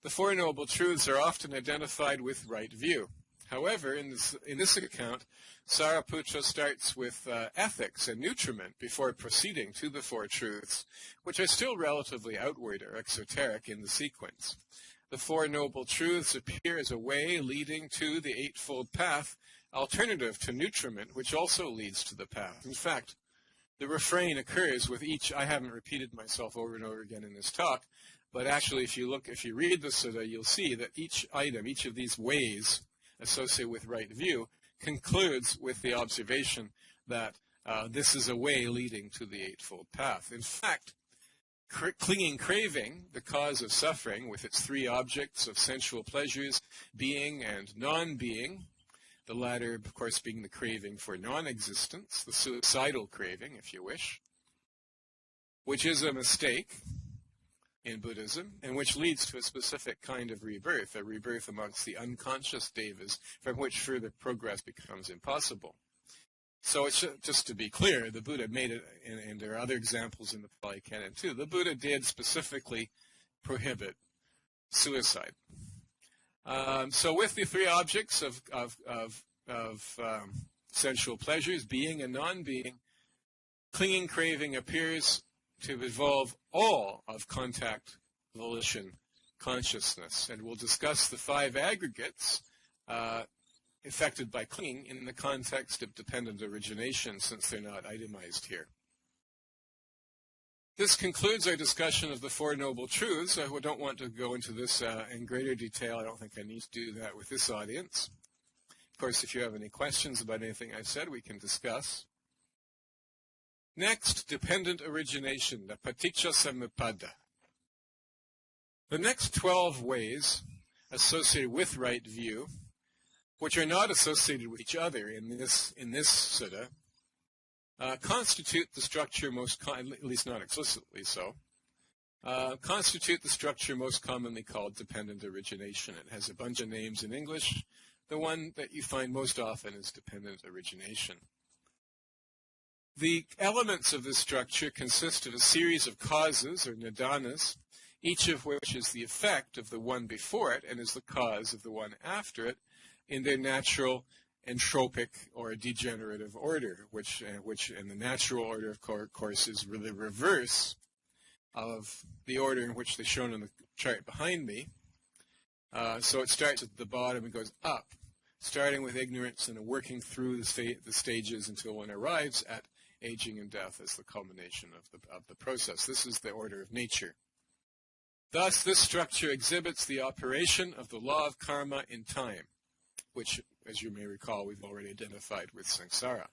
The 4 Noble Truths are often identified with right view. However, in this account, Sariputta starts with ethics and nutriment before proceeding to the 4 Truths, which are still relatively outward or exoteric in the sequence. The 4 Noble Truths appear as a way leading to the Eightfold Path, alternative to nutriment, which also leads to the path. In fact, the refrain occurs with each. I haven't repeated myself over and over again in this talk, but actually if you read the Sutta, you'll see that each item, each of these ways associated with right view, concludes with the observation that this is a way leading to the Eightfold Path. In fact, clinging craving, the cause of suffering, with its 3 objects of sensual pleasures, being and non-being, the latter, of course, being the craving for non-existence, the suicidal craving, if you wish, which is a mistake in Buddhism, and which leads to a specific kind of rebirth, a rebirth amongst the unconscious devas, from which further progress becomes impossible. So it's just to be clear, the Buddha made it, and there are other examples in the Pali Canon too, the Buddha did specifically prohibit suicide. So with the 3 objects of sensual pleasures, being and non-being, clinging craving appears to involve all of contact, volition, consciousness. And we'll discuss the 5 aggregates affected by clinging in the context of dependent origination, since they're not itemized here. This concludes our discussion of the Four Noble Truths. I don't want to go into this in greater detail. I don't think I need to do that with this audience. Of course, if you have any questions about anything I've said, we can discuss. Next, dependent origination, the paticca-samuppada. The next 12 ways associated with right view, which are not associated with each other in this sutta, constitute the structure at least not explicitly so, constitute the structure most commonly called dependent origination. It has a bunch of names in English. The one that you find most often is dependent origination. The elements of this structure consist of a series of causes, or nidanas, each of which is the effect of the one before it and is the cause of the one after it in their natural entropic or degenerative order, which in the natural order, of course, is really the reverse of the order in which they're shown in the chart behind me. So it starts at the bottom and goes up, starting with ignorance and working through the stages until one arrives at aging and death as the culmination of the process. This is the order of nature. Thus, this structure exhibits the operation of the law of karma in time, which, as you may recall, we've already identified with samsara.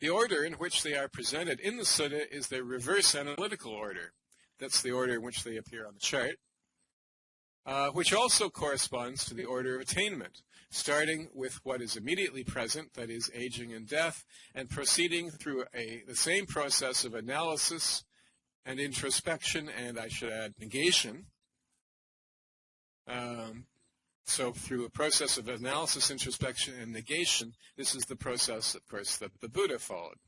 The order in which they are presented in the sutta is their reverse analytical order. That's the order in which they appear on the chart, which also corresponds to the order of attainment, starting with what is immediately present, that is, aging and death, and proceeding through the same process of analysis and introspection, and I should add negation. So through a process of analysis, introspection, and negation, this is the process, of course, that the Buddha followed.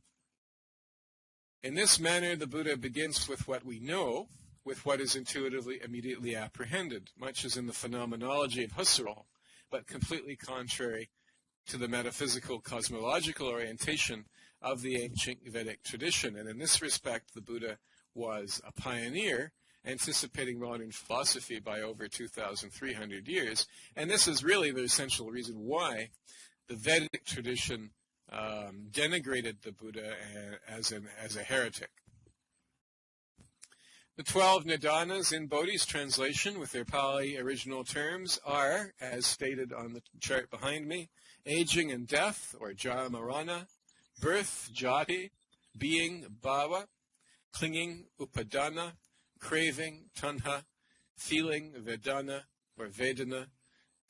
In this manner, the Buddha begins with what we know, with what is intuitively, immediately apprehended, much as in the phenomenology of Husserl, but completely contrary to the metaphysical cosmological orientation of the ancient Vedic tradition. And in this respect, the Buddha was a pioneer, anticipating modern philosophy by over 2,300 years. And this is really the essential reason why the Vedic tradition denigrated the Buddha as a heretic. The 12 nidanas in Bodhi's translation with their Pali original terms are, as stated on the chart behind me, aging and death, or jara-marana, birth, jati, being, bhava, clinging, upadana, craving, tanha, feeling, vedana, or vedana,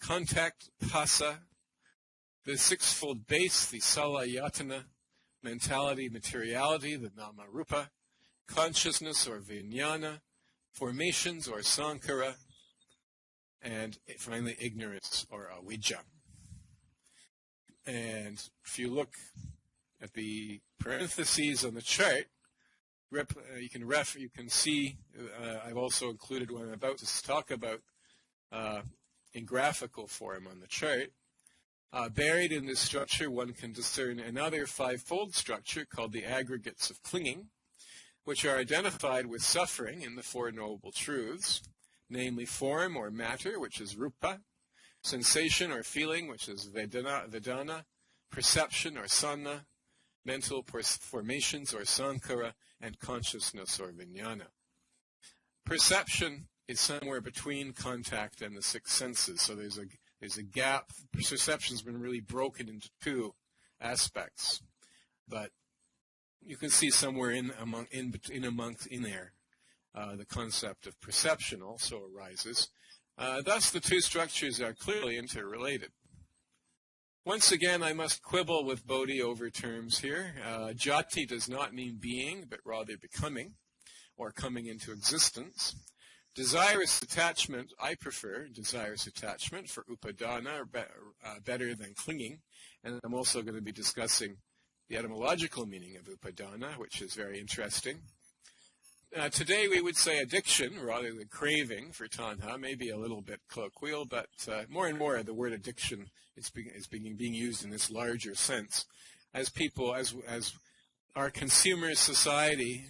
contact, phassa, the sixfold base, the salayatana, mentality, materiality, the nama-rupa, consciousness, or vijnana, formations, or sankara, and finally ignorance, or avijja. And if you look at the parentheses on the chart, you can see, I've also included what I'm about to talk about in graphical form on the chart. Buried in this structure, one can discern another fivefold structure called the aggregates of clinging, which are identified with suffering in the Four Noble Truths, namely form or matter, which is rupa, sensation or feeling, which is vedana, perception or sanna, mental formations or sankara, and consciousness or vijnana. Perception is somewhere between contact and the six senses, so there's a gap. Perception's been really broken into two aspects, but you can see somewhere in there the concept of perception also arises. Thus, the two structures are clearly interrelated. Once again, I must quibble with Bodhi over terms here. Jati does not mean being, but rather becoming, or coming into existence. Desirous attachment, I prefer desirous attachment for upadana, better than clinging. And I'm also going to be discussing the etymological meaning of upadana, which is very interesting. Today we would say addiction rather than craving for tanha, maybe a little bit colloquial, but more and more the word addiction is being used in this larger sense. As people, as our consumer society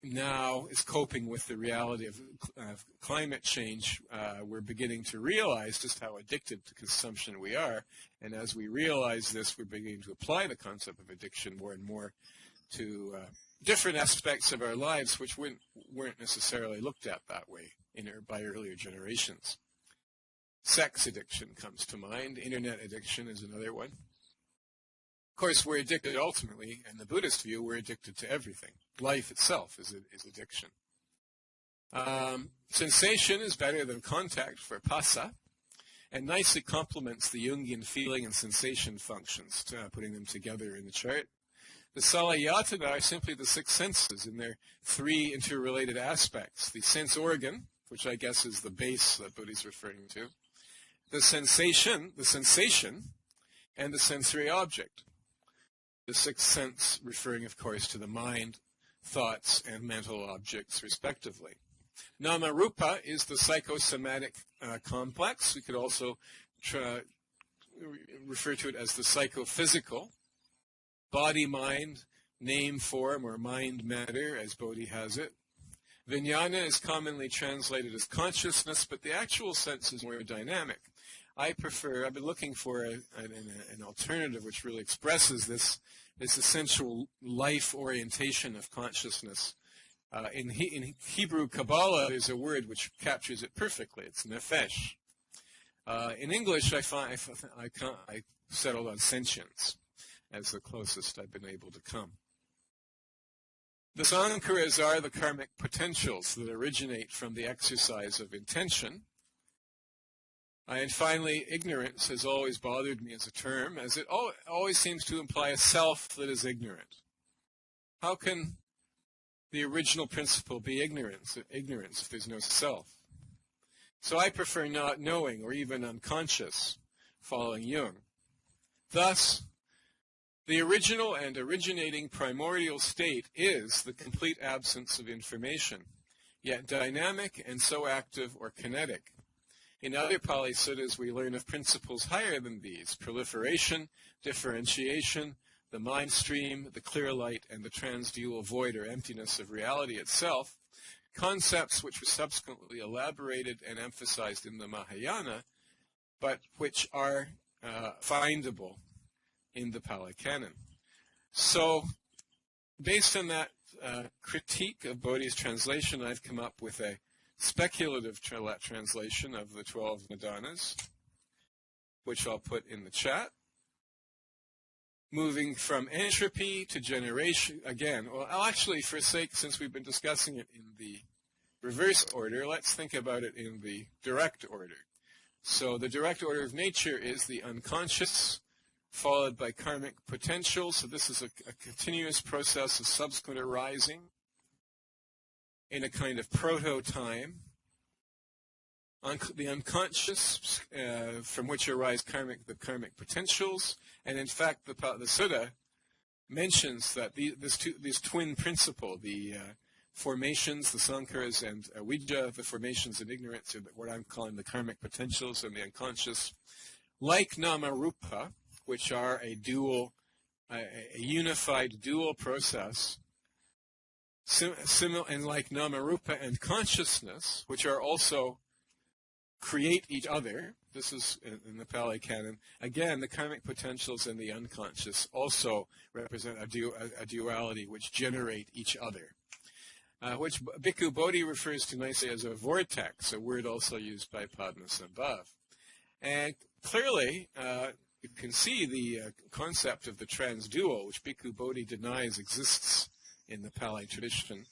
now is coping with the reality of climate change, we're beginning to realize just how addicted to consumption we are. And as we realize this, we're beginning to apply the concept of addiction more and more different aspects of our lives which weren't necessarily looked at that way by earlier generations. Sex addiction comes to mind. Internet addiction is another one. Of course, we're addicted ultimately, in the Buddhist view, we're addicted to everything. Life itself is addiction. Sensation is better than contact for phassa, and nicely complements the Jungian feeling and sensation functions, putting them together in the chart. The salayatana are simply the six senses in their three interrelated aspects. The sense organ, which I guess is the base that Buddha is referring to, the sensation, and the sensory object. The sixth sense referring, of course, to the mind, thoughts, and mental objects, respectively. Nama-rupa is the psychosomatic complex. We could also refer to it as the psychophysical. Body, mind, name, form, or mind matter, as Bodhi has it. Vijnana is commonly translated as consciousness, but the actual sense is more dynamic. I've been looking for an alternative which really expresses this essential life orientation of consciousness. In Hebrew Kabbalah, there's a word which captures it perfectly. It's nefesh. In English, I settled on sentience as the closest I've been able to come. The sankharas are the karmic potentials that originate from the exercise of intention. And finally, ignorance has always bothered me as a term, as it always seems to imply a self that is ignorant. How can the original principle be ignorance if there's no self? So I prefer not knowing or even unconscious, following Jung. Thus, the original and originating primordial state is the complete absence of information, yet dynamic and so active or kinetic. In other Pali Suttas, we learn of principles higher than these: proliferation, differentiation, the mind stream, the clear light, and the transdual void or emptiness of reality itself, concepts which were subsequently elaborated and emphasized in the Mahayana, but which are findable in the Pali Canon. So, based on that critique of Bodhi's translation, I've come up with a speculative translation of the 12 Nidanas, which I'll put in the chat. Moving from entropy to generation, again, well, actually, for sake, since we've been discussing it in the reverse order, let's think about it in the direct order. So the direct order of nature is the unconscious, followed by karmic potential. So this is a continuous process of subsequent arising in a kind of proto-time. The unconscious, from which arise the karmic potentials, and in fact the Sutta mentions that these twin principle, the formations, the sankharas, and avijja, the formations and ignorance, are what I'm calling the karmic potentials and the unconscious, like nama-rupa, which are a unified dual process, and like nama-rupa and consciousness, which are also create each other. This is in the Pali Canon. Again, the karmic potentials and the unconscious also represent a duality which generate each other, which Bhikkhu Bodhi refers to nicely as a vortex, a word also used by Padmasambhava. And clearly, you can see the concept of the transdual, which Bhikkhu Bodhi denies exists in the Pali tradition.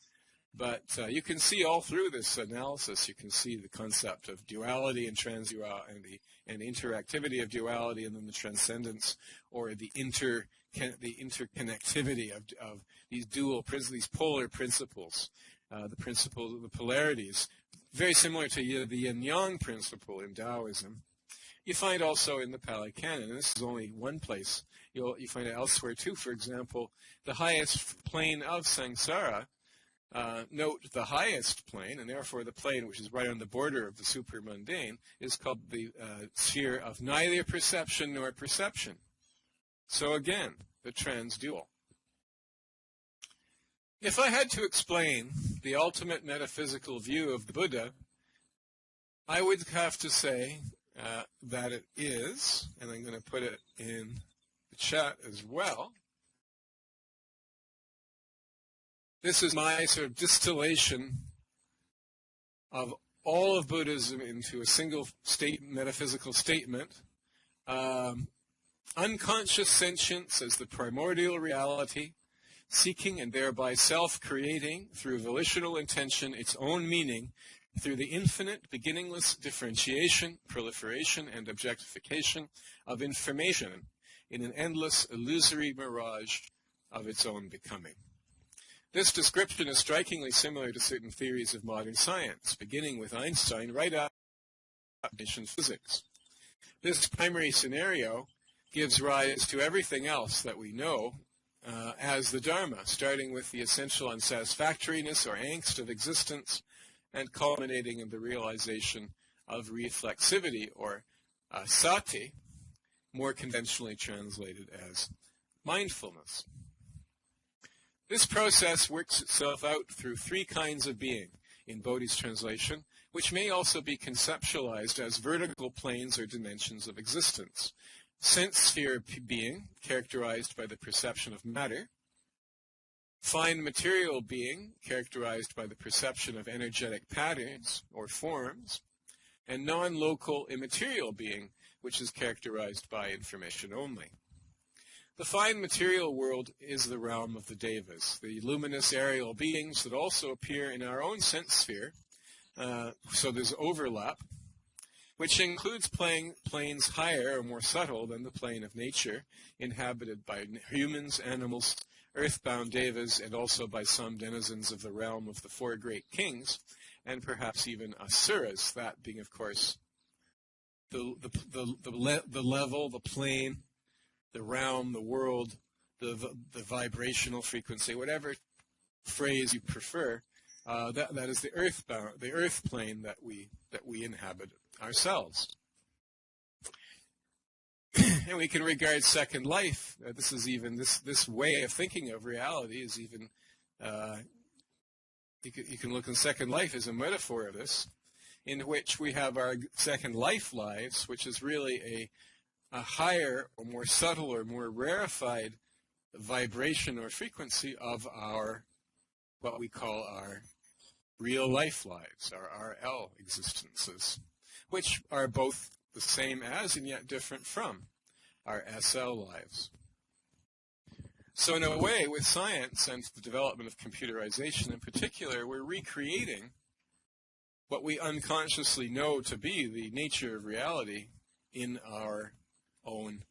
But you can see all through this analysis, you can see the concept of duality and transduality and interactivity of duality, and then the transcendence or the interconnectivity of these these polar principles, the polarities, very similar to the yin-yang principle in Taoism. You find also in the Pali Canon, and this is only one place, you find it elsewhere too. For example, the highest plane of samsara, note the highest plane, and therefore the plane which is right on the border of the supermundane, is called the sphere of neither perception nor perception. So again, the transdual. If I had to explain the ultimate metaphysical view of the Buddha, I would have to say that it is, and I'm going to put it in the chat as well, This is my sort of distillation of all of Buddhism into a single metaphysical statement. Unconscious sentience as the primordial reality, seeking and thereby self-creating through volitional intention its own meaning through the infinite, beginningless differentiation, proliferation, and objectification of information in an endless, illusory mirage of its own becoming. This description is strikingly similar to certain theories of modern science, beginning with Einstein right after physics. This primary scenario gives rise to everything else that we know as the Dharma, starting with the essential unsatisfactoriness or angst of existence and culminating in the realization of reflexivity or sati, more conventionally translated as mindfulness. This process works itself out through three kinds of being in Bodhi's translation, which may also be conceptualized as vertical planes or dimensions of existence. Sense sphere being, characterized by the perception of matter. Fine material being, characterized by the perception of energetic patterns or forms. And non-local immaterial being, which is characterized by information only. The fine material world is the realm of the devas, the luminous aerial beings that also appear in our own sense sphere, so there's overlap, which includes planes higher or more subtle than the plane of nature, inhabited by humans, animals, earthbound devas, and also by some denizens of the realm of the four great kings, and perhaps even asuras, that being, of course, the level, the plane, the realm, the world, the vibrational frequency, whatever phrase you prefer, that is the earth plane that we inhabit ourselves. And we can regard second life. This is even this way of thinking of reality is even you can look at second life as a metaphor of this, in which we have our second life lives, which is really a higher or more subtle or more rarefied vibration or frequency of our, what we call our real life lives, our RL existences, which are both the same as and yet different from our SL lives. So in a way, with science and the development of computerization in particular, we're recreating what we unconsciously know to be the nature of reality in our own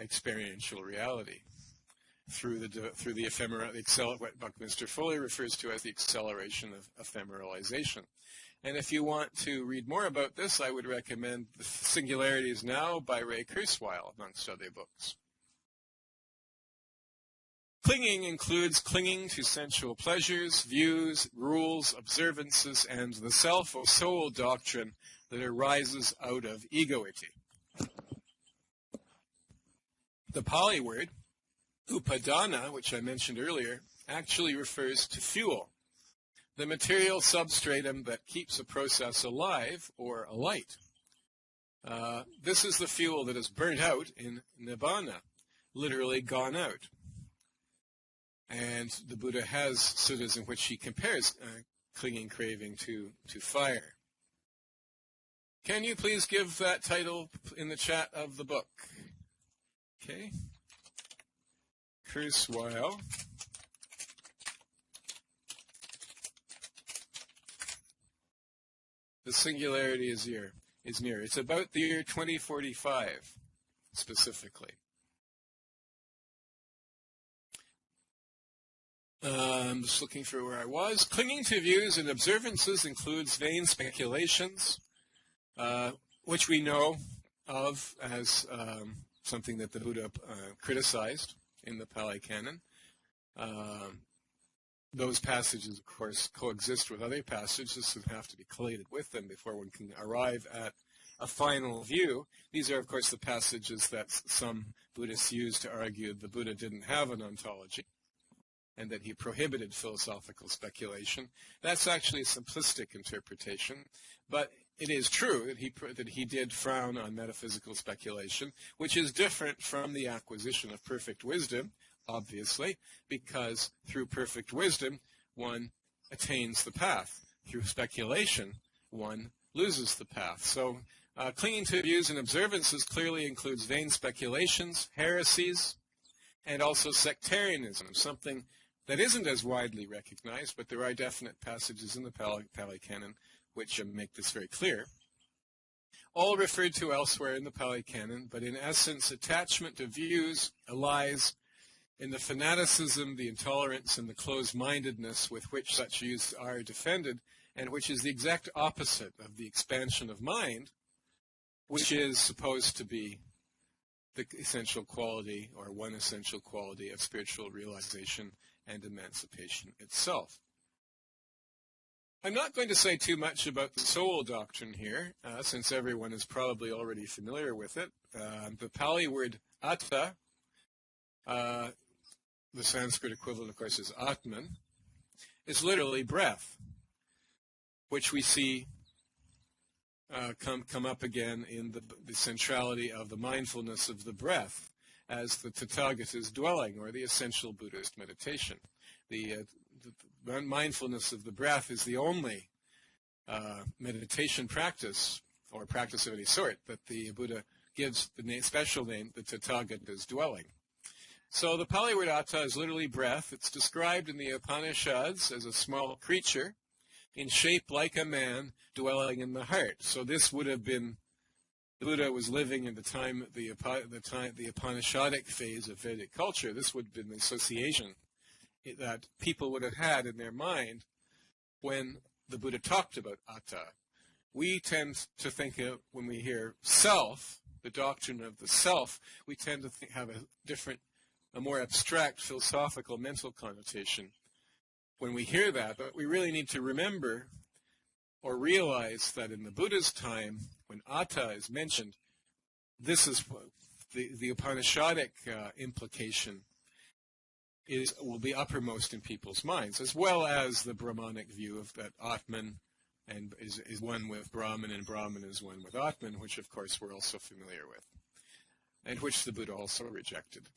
experiential reality through the ephemera, what Buckminster Fuller refers to as the acceleration of ephemeralization. And if you want to read more about this, I would recommend The Singularities Now by Ray Kurzweil, amongst other books. Clinging includes clinging to sensual pleasures, views, rules, observances, and the self or soul doctrine that arises out of egoity. The Pali word, upadana, which I mentioned earlier, actually refers to fuel, the material substratum that keeps a process alive or alight. This is the fuel that is burnt out in nibbana, literally gone out. And the Buddha has suttas in which he compares clinging craving to fire. Can you please give that title in the chat of the book? Okay. Kurzweil. The singularity is near. It's about the year 2045, specifically. I'm just looking for where I was. Clinging to views and observances includes vain speculations, which we know of as something that the Buddha criticized in the Pali Canon. Those passages, of course, coexist with other passages and have to be collated with them before one can arrive at a final view. These are, of course, the passages that some Buddhists use to argue the Buddha didn't have an ontology and that he prohibited philosophical speculation. That's actually a simplistic interpretation, but it is true that he did frown on metaphysical speculation, which is different from the acquisition of perfect wisdom, obviously, because through perfect wisdom one attains the path. Through speculation, one loses the path. So clinging to views and observances clearly includes vain speculations, heresies, and also sectarianism, something that isn't as widely recognized, but there are definite passages in the Pali Canon which make this very clear. All referred to elsewhere in the Pali Canon, but in essence, attachment to views lies in the fanaticism, the intolerance, and the closed-mindedness with which such views are defended, and which is the exact opposite of the expansion of mind, which is supposed to be the essential quality, or one essential quality, of spiritual realization and emancipation itself. I'm not going to say too much about the soul doctrine here, since everyone is probably already familiar with it. The Pali word atta, the Sanskrit equivalent, of course, is atman, is literally breath, which we see come up again in the centrality of the mindfulness of the breath as the Tathagata's dwelling, or the essential Buddhist meditation. The mindfulness of the breath is the only meditation practice, or practice of any sort, that the Buddha gives the special name, the Tathagata's dwelling. So the Pali word atta is literally breath. It's described in the Upanishads as a small creature in shape like a man dwelling in the heart. So this would have been, the Buddha was living in the time, the Upanishadic phase of Vedic culture. This would have been the association that people would have had in their mind when the Buddha talked about atta. We tend to think of, when we hear self, the doctrine of the self, we tend to have a more abstract philosophical mental connotation when we hear that, but we really need to remember or realize that in the Buddha's time, when atta is mentioned, this is the Upanishadic implication will be uppermost in people's minds, as well as the Brahmanic view of that Atman and is one with Brahman, and Brahman is one with Atman, which of course we're also familiar with, and which the Buddha also rejected.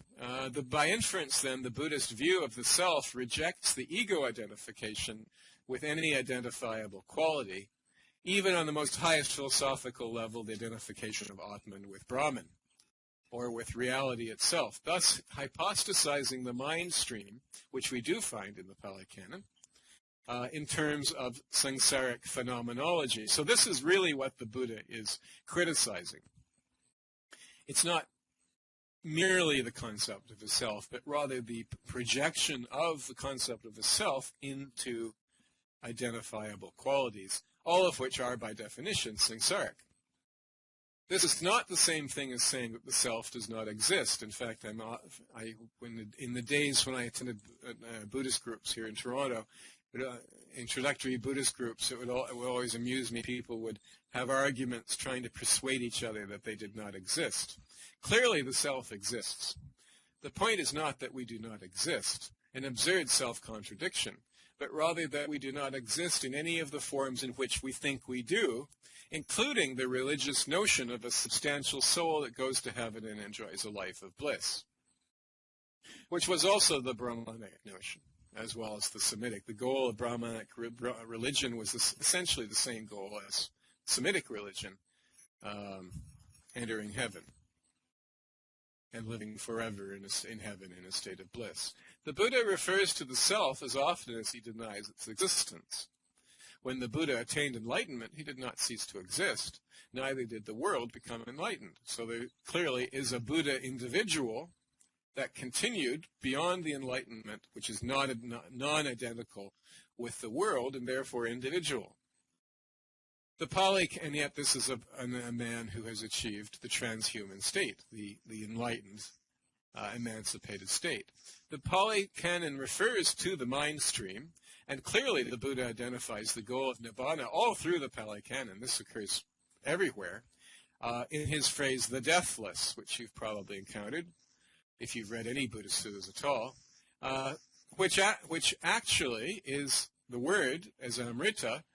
By inference, then, the Buddhist view of the self rejects the ego identification with any identifiable quality, even on the most highest philosophical level, the identification of Atman with Brahman, or with reality itself, thus hypostasizing the mind stream, which we do find in the Pali Canon, in terms of samsaric phenomenology. So this is really what the Buddha is criticizing. It's not merely the concept of the self, but rather the projection of the concept of the self into identifiable qualities, all of which are, by definition, samsaric. This is not the same thing as saying that the self does not exist. In fact, in the days when I attended Buddhist groups here in Toronto, introductory Buddhist groups, it would always amuse me. People would have arguments trying to persuade each other that they did not exist. Clearly, the self exists. The point is not that we do not exist, an absurd self-contradiction, but rather that we do not exist in any of the forms in which we think we do, including the religious notion of a substantial soul that goes to heaven and enjoys a life of bliss, which was also the Brahmanic notion, as well as the Semitic. The goal of Brahmanic religion was essentially the same goal as Semitic religion, entering heaven and living forever in heaven in a state of bliss. The Buddha refers to the self as often as he denies its existence. When the Buddha attained enlightenment, he did not cease to exist. Neither did the world become enlightened. So there clearly is a Buddha individual that continued beyond the enlightenment, which is non-identical with the world and therefore individual. The Pali, and yet this is a man who has achieved the transhuman state, the enlightened, emancipated state. The Pali Canon refers to the mind stream, and clearly the Buddha identifies the goal of Nibbana all through the Pali Canon. This occurs everywhere. In his phrase, the deathless, which you've probably encountered, if you've read any Buddhist suttas at all, which actually is the word as Amrita,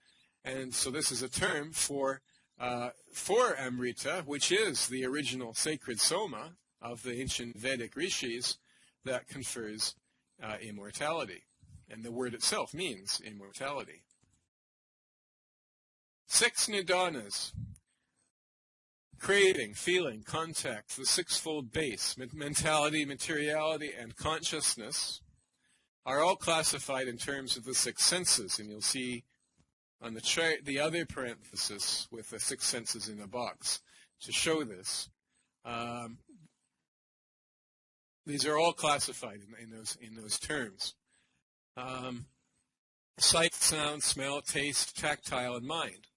and so this is a term for Amrita, which is the original sacred soma of the ancient Vedic rishis that confers immortality And the word itself means immortality. 6 nidanas: craving, feeling, contact, the sixfold base, mentality, materiality, and consciousness, are all classified in terms of the 6 senses. And you'll see on the chart the other parenthesis with the 6 senses in a box to show this. These are all classified in those terms. Sight, sound, smell, taste, tactile, and mind.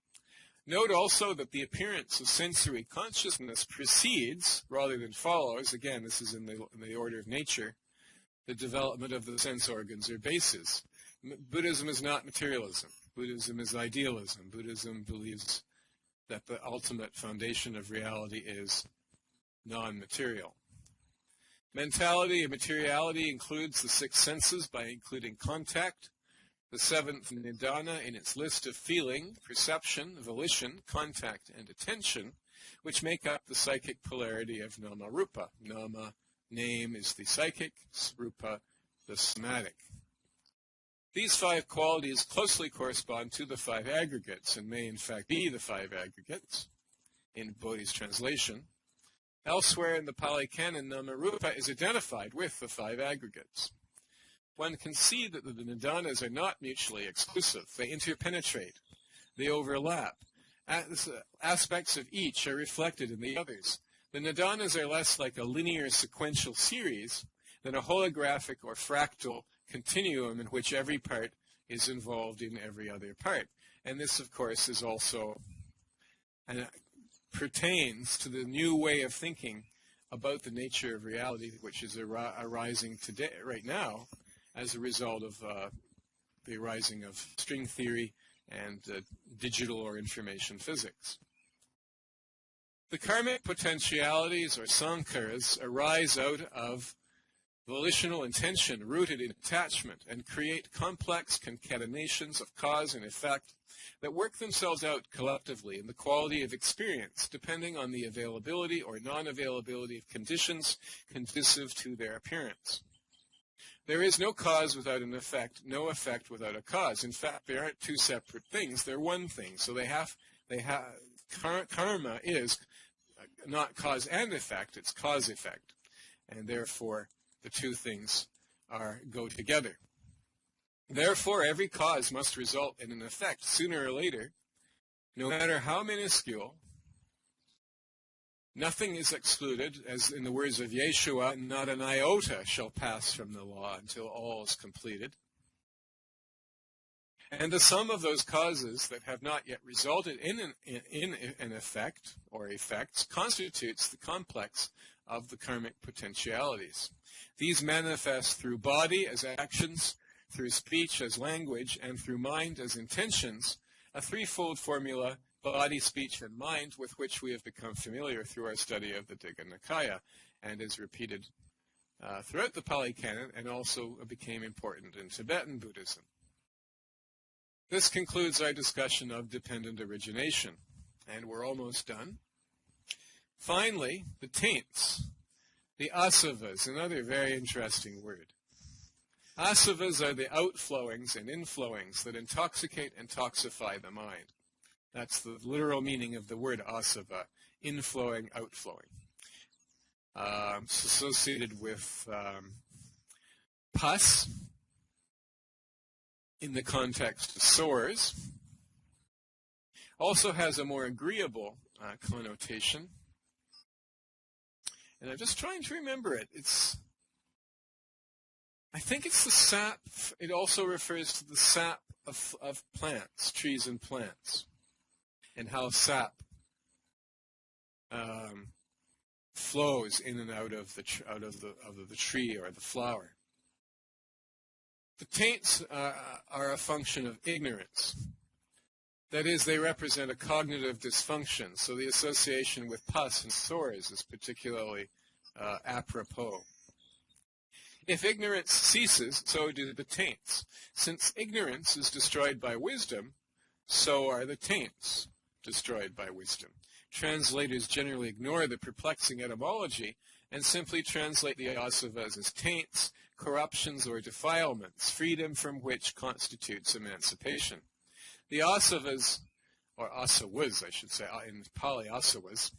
Note also that the appearance of sensory consciousness precedes, rather than follows, again, this is in the order of nature, the development of the sense organs or bases. Buddhism is not materialism. Buddhism is idealism. Buddhism believes that the ultimate foundation of reality is non-material. Mentality and materiality includes the 6 senses by including contact, the 7th nidana in its list of feeling, perception, volition, contact, and attention, which make up the psychic polarity of nama-rupa. Nama, name, is the psychic, rupa, the somatic. These 5 qualities closely correspond to the 5 aggregates, and may in fact be the 5 aggregates in Bodhi's translation. Elsewhere in the Pali Canon, nama-rupa is identified with the 5 aggregates. One can see that the nidanas are not mutually exclusive. They interpenetrate. They overlap. Aspects of each are reflected in the others. The nidanas are less like a linear sequential series than a holographic or fractal continuum in which every part is involved in every other part. And this, of course, is also pertains to the new way of thinking about the nature of reality, which is arising today, right now, as a result of the arising of string theory and digital or information physics. The karmic potentialities, or sankharas, arise out of volitional intention rooted in attachment and create complex concatenations of cause and effect that work themselves out collectively in the quality of experience, depending on the availability or non-availability of conditions conducive to their appearance. There is no cause without an effect, no effect without a cause. In fact, they aren't 2 separate things, they're one thing. So karma is not cause and effect, it's cause-effect. And therefore, the 2 things go together. Therefore, every cause must result in an effect sooner or later, no matter how minuscule. Nothing is excluded, as in the words of Yeshua, not an iota shall pass from the law until all is completed. And the sum of those causes that have not yet resulted in an effect or effects constitutes the complex of the karmic potentialities. These manifest through body as actions, through speech as language, and through mind as intentions, a 3-fold formula, body, speech, and mind, with which we have become familiar through our study of the Digha Nikaya, and is repeated throughout the Pali Canon, and also became important in Tibetan Buddhism. This concludes our discussion of dependent origination, and we're almost done. Finally, the taints, the asavas, another very interesting word. Asavas are the outflowings and inflowings that intoxicate and toxify the mind. That's the literal meaning of the word asava, inflowing, outflowing. It's associated with pus in the context of sores. Also has a more agreeable connotation. And I'm just trying to remember it. I think it's the sap. It also refers to the sap of plants, trees and plants, and how sap flows in and out of the tree or the flower. The taints are a function of ignorance. That is, they represent a cognitive dysfunction, so the association with pus and sores is particularly apropos. If ignorance ceases, so do the taints. Since ignorance is destroyed by wisdom, so are the taints destroyed by wisdom. Translators generally ignore the perplexing etymology and simply translate the asavas as taints, corruptions, or defilements, freedom from which constitutes emancipation. The asavas, or asavas, I should say, in Pali asavas,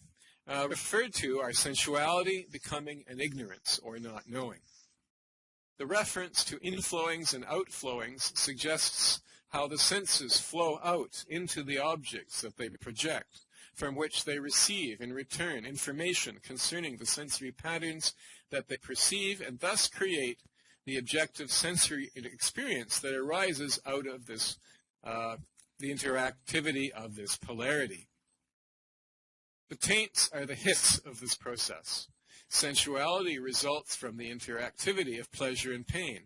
referred to are sensuality, becoming, and ignorance, or not knowing. The reference to inflowings and outflowings suggests how the senses flow out into the objects that they project, from which they receive in return information concerning the sensory patterns that they perceive, and thus create the objective sensory experience that arises out of this, the interactivity of this polarity. The taints are the hiss of this process. Sensuality results from the interactivity of pleasure and pain.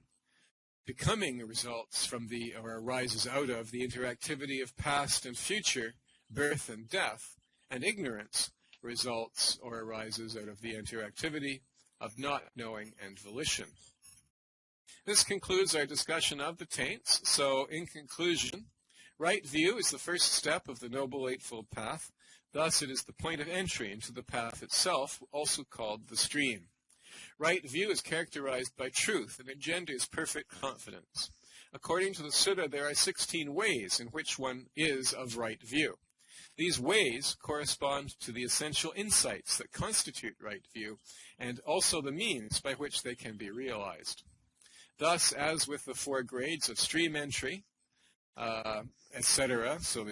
Becoming results from or arises out of the interactivity of past and future, birth and death, and ignorance results or arises out of the interactivity of not knowing and volition. This concludes our discussion of the taints. So, in conclusion, right view is the first step of the Noble Eightfold Path. Thus, it is the point of entry into the path itself, also called the stream. Right view is characterized by truth and engenders perfect confidence. According to the Sutta, there are 16 ways in which one is of right view. These ways correspond to the essential insights that constitute right view, and also the means by which they can be realized. Thus, as with the 4 grades of stream entry, etc., so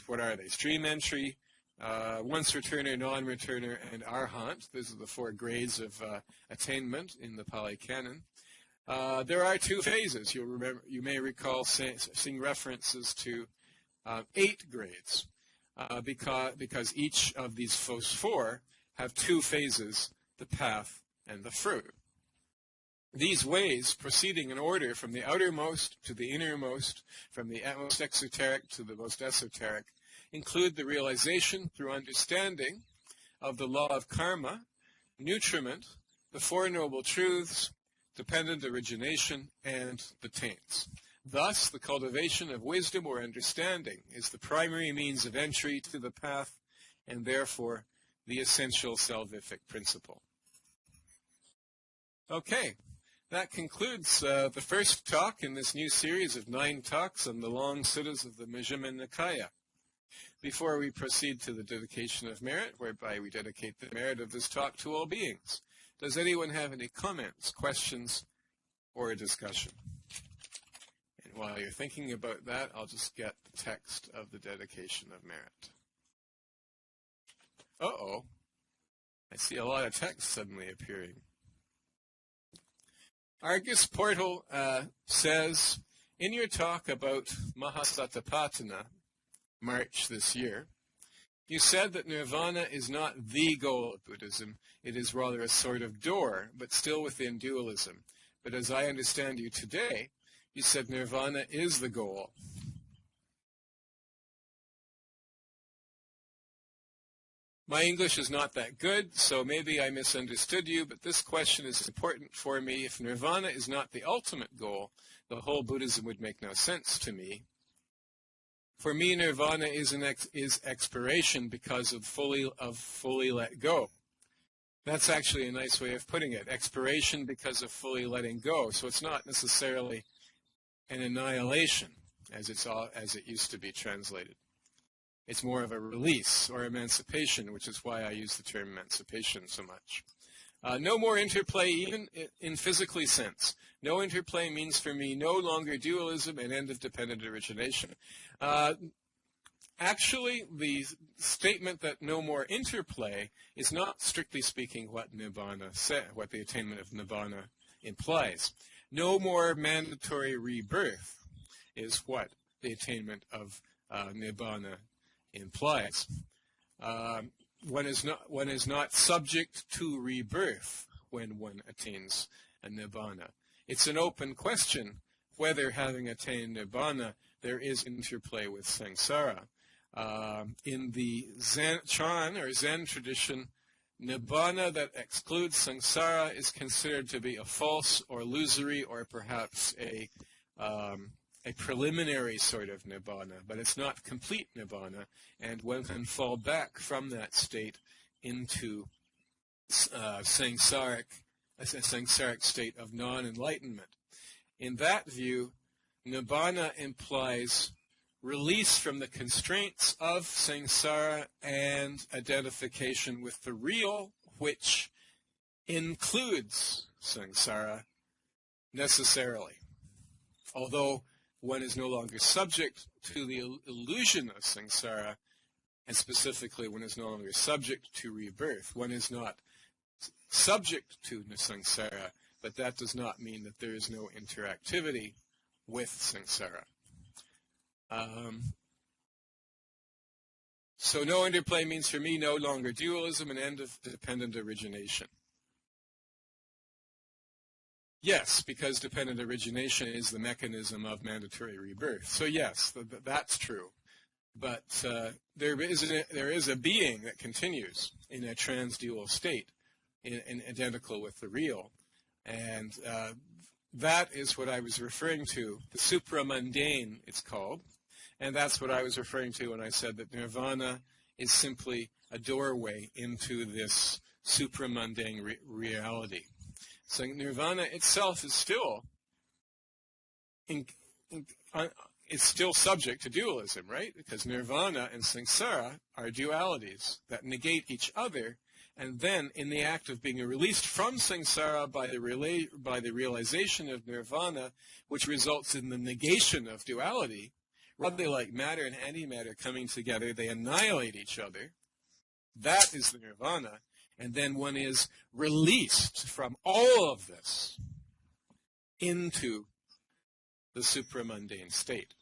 what are they? Stream entry, once returner, non-returner, and arhat. These are the 4 grades of attainment in the Pali Canon. There are 2 phases. You may recall seeing references to 8 grades, because each of these 4 have 2 phases, the path and the fruit. These ways, proceeding in order from the outermost to the innermost, from the most exoteric to the most esoteric, include the realization through understanding of the law of karma, nutriment, the 4 noble truths, dependent origination, and the taints. Thus, the cultivation of wisdom or understanding is the primary means of entry to the path, and therefore the essential salvific principle. Okay, that concludes the first talk in this new series of 9 talks on the long suttas of the Majjhima Nikaya. Before we proceed to the dedication of merit, whereby we dedicate the merit of this talk to all beings, does anyone have any comments, questions, or a discussion? And while you're thinking about that, I'll just get the text of the dedication of merit. Uh-oh. I see a lot of text suddenly appearing. Argus Portal says, in your talk about Mahasatipatthana, March this year, you said that nirvana is not the goal of Buddhism. It is rather a sort of door, but still within dualism. But as I understand you today, you said nirvana is the goal. My English is not that good, so maybe I misunderstood you, but this question is important for me. If nirvana is not the ultimate goal, the whole Buddhism would make no sense to me. For me, nirvana is expiration because of fully let go. That's actually a nice way of putting it. Expiration because of fully letting go. So it's not necessarily an annihilation, as it used to be translated. It's more of a release or emancipation, which is why I use the term emancipation so much. No more interplay, even in physically sense. No interplay means for me no longer dualism and end of dependent origination. Actually, the statement that no more interplay is not, strictly speaking, what Nibbana said, what the attainment of Nibbana implies. No more mandatory rebirth is what the attainment of Nibbana implies. One is not subject to rebirth when one attains a Nibbana. It's an open question whether, having attained Nibbana, there is interplay with samsara. In the Chan or Zen tradition, Nibbana that excludes samsara is considered to be a false or illusory or perhaps a preliminary sort of Nibbana, but it's not complete Nibbana, and one can fall back from that state into samsaric a samsaric state of non-enlightenment. In that view, nibbana implies release from the constraints of samsara and identification with the real, which includes samsara necessarily. Although one is no longer subject to the illusion of samsara, and specifically one is no longer subject to rebirth. One is not subject to samsara, but that does not mean that there is no interactivity with samsara. So no interplay means for me no longer dualism and end of dependent origination. Yes, because dependent origination is the mechanism of mandatory rebirth. So yes, that's true. But there is a being that continues in a transdual state, in identical with the real. And that is what I was referring to, the supramundane, it's called. And that's what I was referring to when I said that nirvana is simply a doorway into this supramundane reality. So nirvana itself is still it's still subject to dualism, right? Because nirvana and samsara are dualities that negate each other, and then in the act of being released from samsara by the realization of nirvana, which results in the negation of duality, rather like matter and antimatter coming together, they annihilate each other. That is the nirvana. And then one is released from all of this into the supramundane state.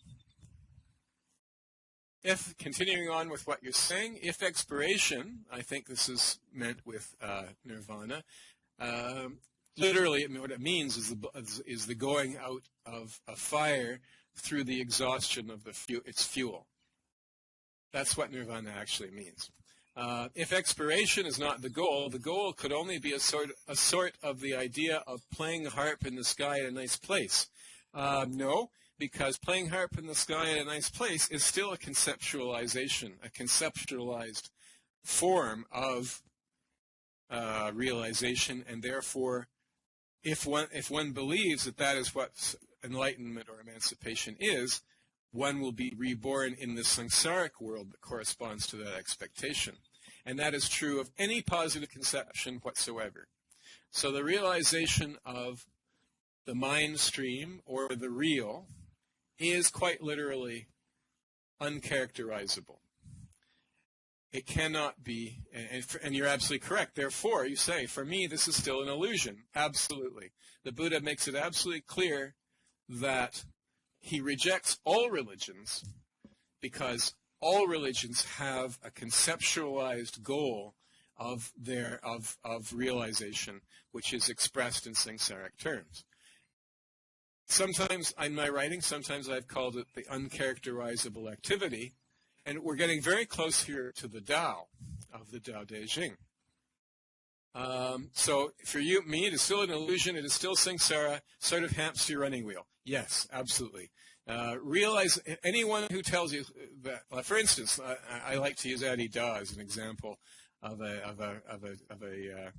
If, continuing on with what you're saying, if expiration, I think this is meant with nirvana, literally what it means is the going out of a fire through the exhaustion of its fuel. That's what nirvana actually means. If expiration is not the goal could only be a sort of the idea of playing a harp in the sky at a nice place. No, because playing harp in the sky at a nice place is still a conceptualization, a conceptualized form of realization, and therefore, if one believes that that is what enlightenment or emancipation is, one will be reborn in the samsaric world that corresponds to that expectation. And that is true of any positive conception whatsoever. So the realization of the mind stream or the real is quite literally uncharacterizable. It cannot be, and you're absolutely correct. Therefore, you say, for me, this is still an illusion. Absolutely. The Buddha makes it absolutely clear that he rejects all religions because all religions have a conceptualized goal of realization, which is expressed in samsaric terms. Sometimes in my writing, sometimes I've called it the uncharacterizable activity, and we're getting very close here to the Tao of the Tao Te Ching. So for me, it is still an illusion. It is still samsara, sort of hamster running wheel. Yes, absolutely. Realize anyone who tells you that, for instance, I like to use Adi Da as an example of a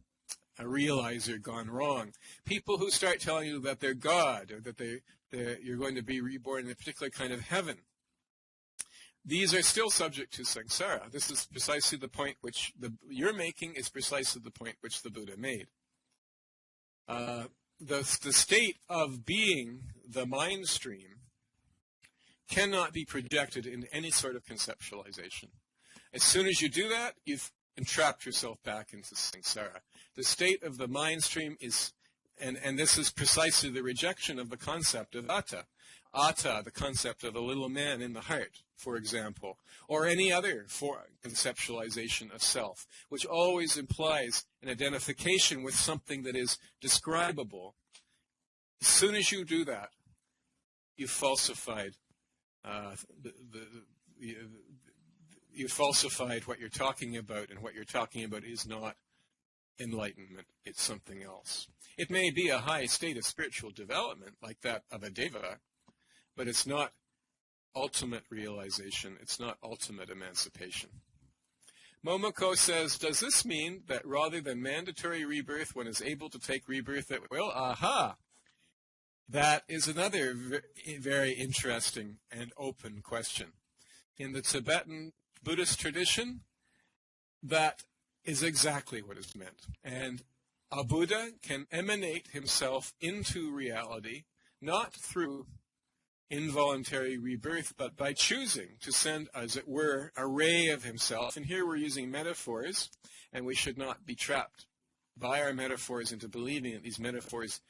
realizer gone wrong. People who start telling you that they're God or that you're going to be reborn in a particular kind of heaven. These are still subject to samsara. This is precisely the point which you're making is precisely the point which the Buddha made. The state of being the mind stream cannot be projected in any sort of conceptualization. As soon as you do that, you've entrapped yourself back into samsara. The state of the mind stream is, and this is precisely the rejection of the concept of atta. Atta, the concept of the little man in the heart, for example, or any other conceptualization of self, which always implies an identification with something that is describable. As soon as you do that, you've falsified you falsified what you're talking about, and what you're talking about is not enlightenment, it's something else. It may be a high state of spiritual development, like that of a deva, but it's not ultimate realization, it's not ultimate emancipation. Momoko says, does this mean that rather than mandatory rebirth, one is able to take rebirth at will? Aha! That is another very interesting and open question. In the Tibetan Buddhist tradition, that is exactly what is meant. And a Buddha can emanate himself into reality, not through involuntary rebirth, but by choosing to send, as it were, a ray of himself. And here we're using metaphors, and we should not be trapped by our metaphors into believing that these metaphors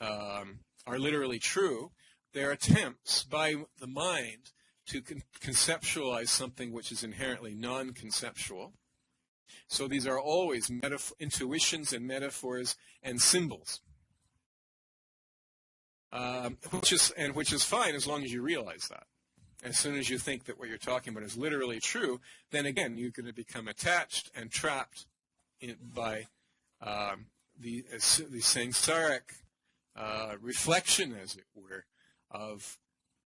are literally true. They're attempts by the mind to conceptualize something which is inherently non-conceptual. So these are always intuitions and metaphors and symbols. Which is fine as long as you realize that. As soon as you think that what you're talking about is literally true, then again you're going to become attached and trapped by the samsaric reflection, as it were, of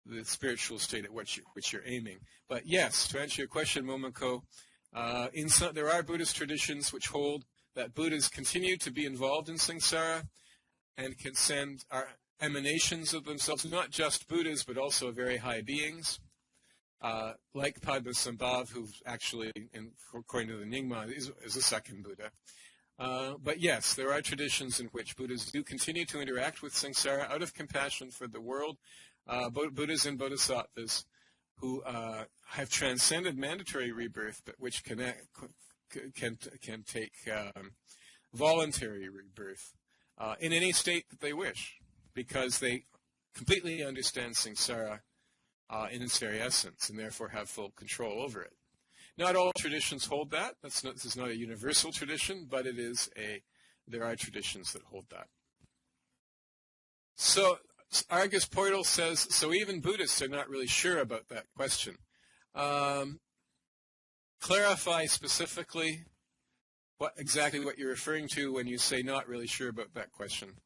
the spiritual state at which you're aiming. But yes, to answer your question, Momoko, there are Buddhist traditions which hold that Buddhas continue to be involved in samsara and can send emanations of themselves, not just Buddhas, but also very high beings, like Padmasambhava, who actually, according to the Nyingma, is a second Buddha. But yes, there are traditions in which Buddhas do continue to interact with samsara out of compassion for the world. Buddhas and Bodhisattvas who have transcended mandatory rebirth, but which can take voluntary rebirth in any state that they wish, because they completely understand samsara in its very essence, and therefore have full control over it. Not all traditions hold that. This is not a universal tradition, but there are traditions that hold that. So Argus Portal says, so even Buddhists are not really sure about that question. Clarify specifically exactly what you're referring to when you say not really sure about that question.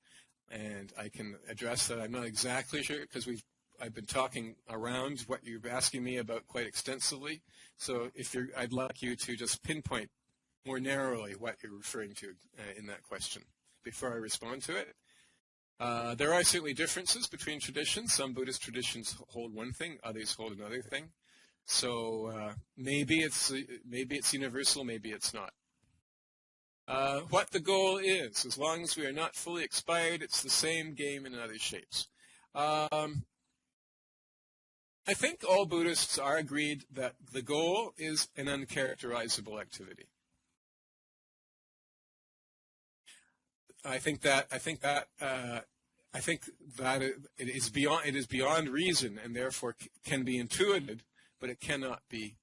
And I can address that. I'm not exactly sure because I've been talking around what you're asking me about quite extensively. So I'd like you to just pinpoint more narrowly what you're referring to in that question before I respond to it. There are certainly differences between traditions. Some Buddhist traditions hold one thing, others hold another thing. So maybe it's universal, maybe it's not. What the goal is, as long as we are not fully expired, it's the same game in other shapes. I think all Buddhists are agreed that the goal is an uncharacterizable activity. I think that it is beyond reason, and therefore can be intuited, but it cannot be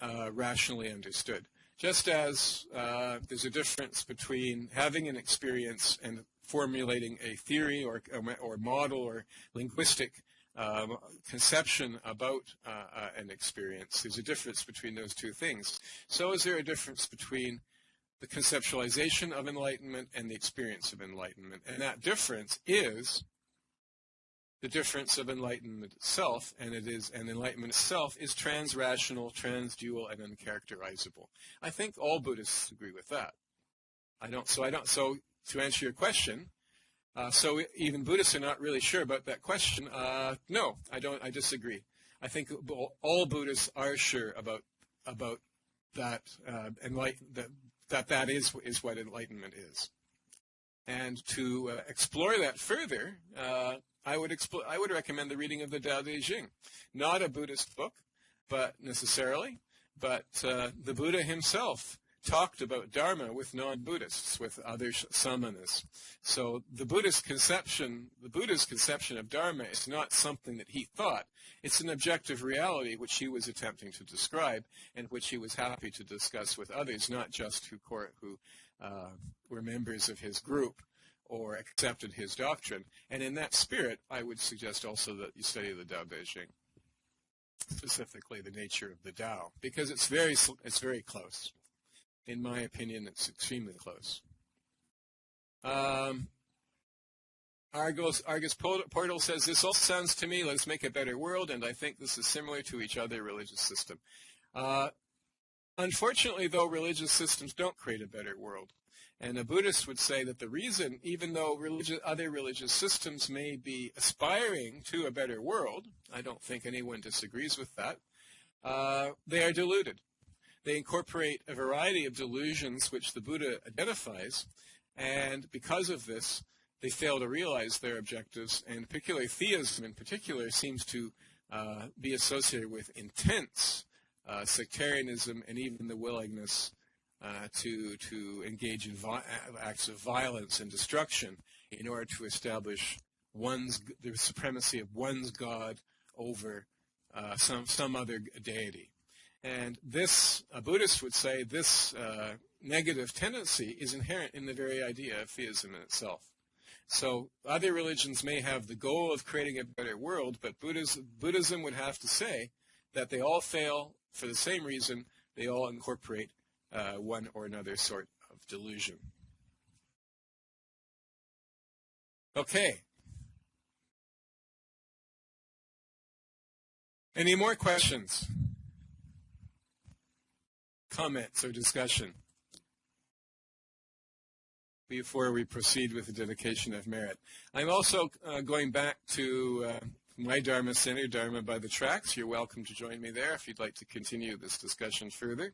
rationally understood. Just as there's a difference between having an experience and formulating a theory or model or linguistic conception about an experience. There's a difference between those two things. So is there a difference between the conceptualization of enlightenment and the experience of enlightenment? And that difference is the difference of enlightenment itself, and enlightenment itself is trans-rational, trans-dual, and uncharacterizable. I think all Buddhists agree with that. So to answer your question, so even Buddhists are not really sure about that question. No, I don't. I disagree. I think all Buddhists are sure about that that is what enlightenment is. And to explore that further, I would recommend the reading of the Tao Te Ching, not a Buddhist book, but the Buddha himself talked about Dharma with non-Buddhists, with other samanas. So the Buddha's conception of Dharma is not something that he thought. It's an objective reality which he was attempting to describe and which he was happy to discuss with others, not just who were members of his group or accepted his doctrine. And in that spirit, I would suggest also that you study the Tao Te Ching, specifically the nature of the Tao, because it's very close. In my opinion, it's extremely close. Argus Portal says, this all sounds to me, let's make a better world, and I think this is similar to each other religious system. Unfortunately, though, religious systems don't create a better world. And a Buddhist would say that the reason, even though other religious systems may be aspiring to a better world, I don't think anyone disagrees with that, they are deluded. They incorporate a variety of delusions which the Buddha identifies, and because of this, they fail to realize their objectives, and particularly theism in particular seems to be associated with intense sectarianism and even the willingness to engage in acts of violence and destruction in order to establish the supremacy of one's God over some other deity. And this, a Buddhist would say, this negative tendency is inherent in the very idea of theism in itself. So other religions may have the goal of creating a better world, but Buddhism would have to say that they all fail for the same reason. They all incorporate one or another sort of delusion. Okay. Any more questions, comments, or discussion before we proceed with the dedication of merit? I'm also going back to my Dharma Center, Dharma by the Tracks. You're welcome to join me there if you'd like to continue this discussion further,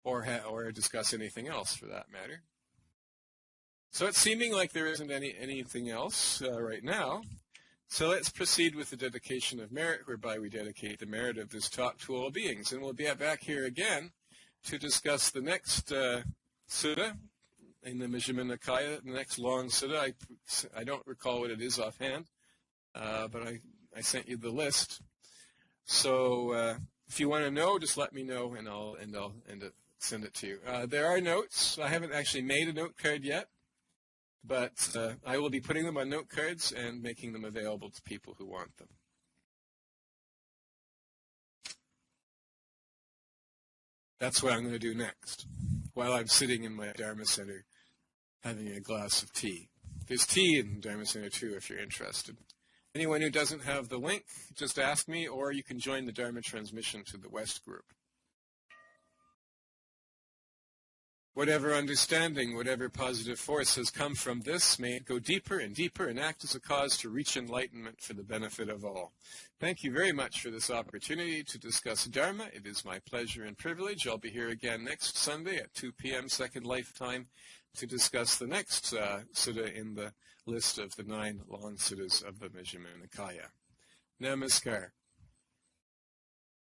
or discuss anything else for that matter. So it's seeming like there isn't anything else right now. So let's proceed with the dedication of merit, whereby we dedicate the merit of this talk to all beings. And we'll be back here again to discuss the next sutta in the Majjhima Nikaya, the next long sutta. I don't recall what it is offhand, but I sent you the list. So if you want to know, just let me know, and I'll send it to you. There are notes. I haven't actually made a note card yet, but I will be putting them on note cards and making them available to people who want them. That's what I'm going to do next, while I'm sitting in my Dharma Center having a glass of tea. There's tea in Dharma Center too, if you're interested. Anyone who doesn't have the link, just ask me, or you can join the Dharma transmission to the West group. Whatever understanding, whatever positive force has come from this, may it go deeper and deeper and act as a cause to reach enlightenment for the benefit of all. Thank you very much for this opportunity to discuss Dharma. It is my pleasure and privilege. I'll be here again next Sunday at 2 p.m. Second Lifetime to discuss the next sutta in the list of the 9 long suttas of the Majjhima Nikaya. Namaskar.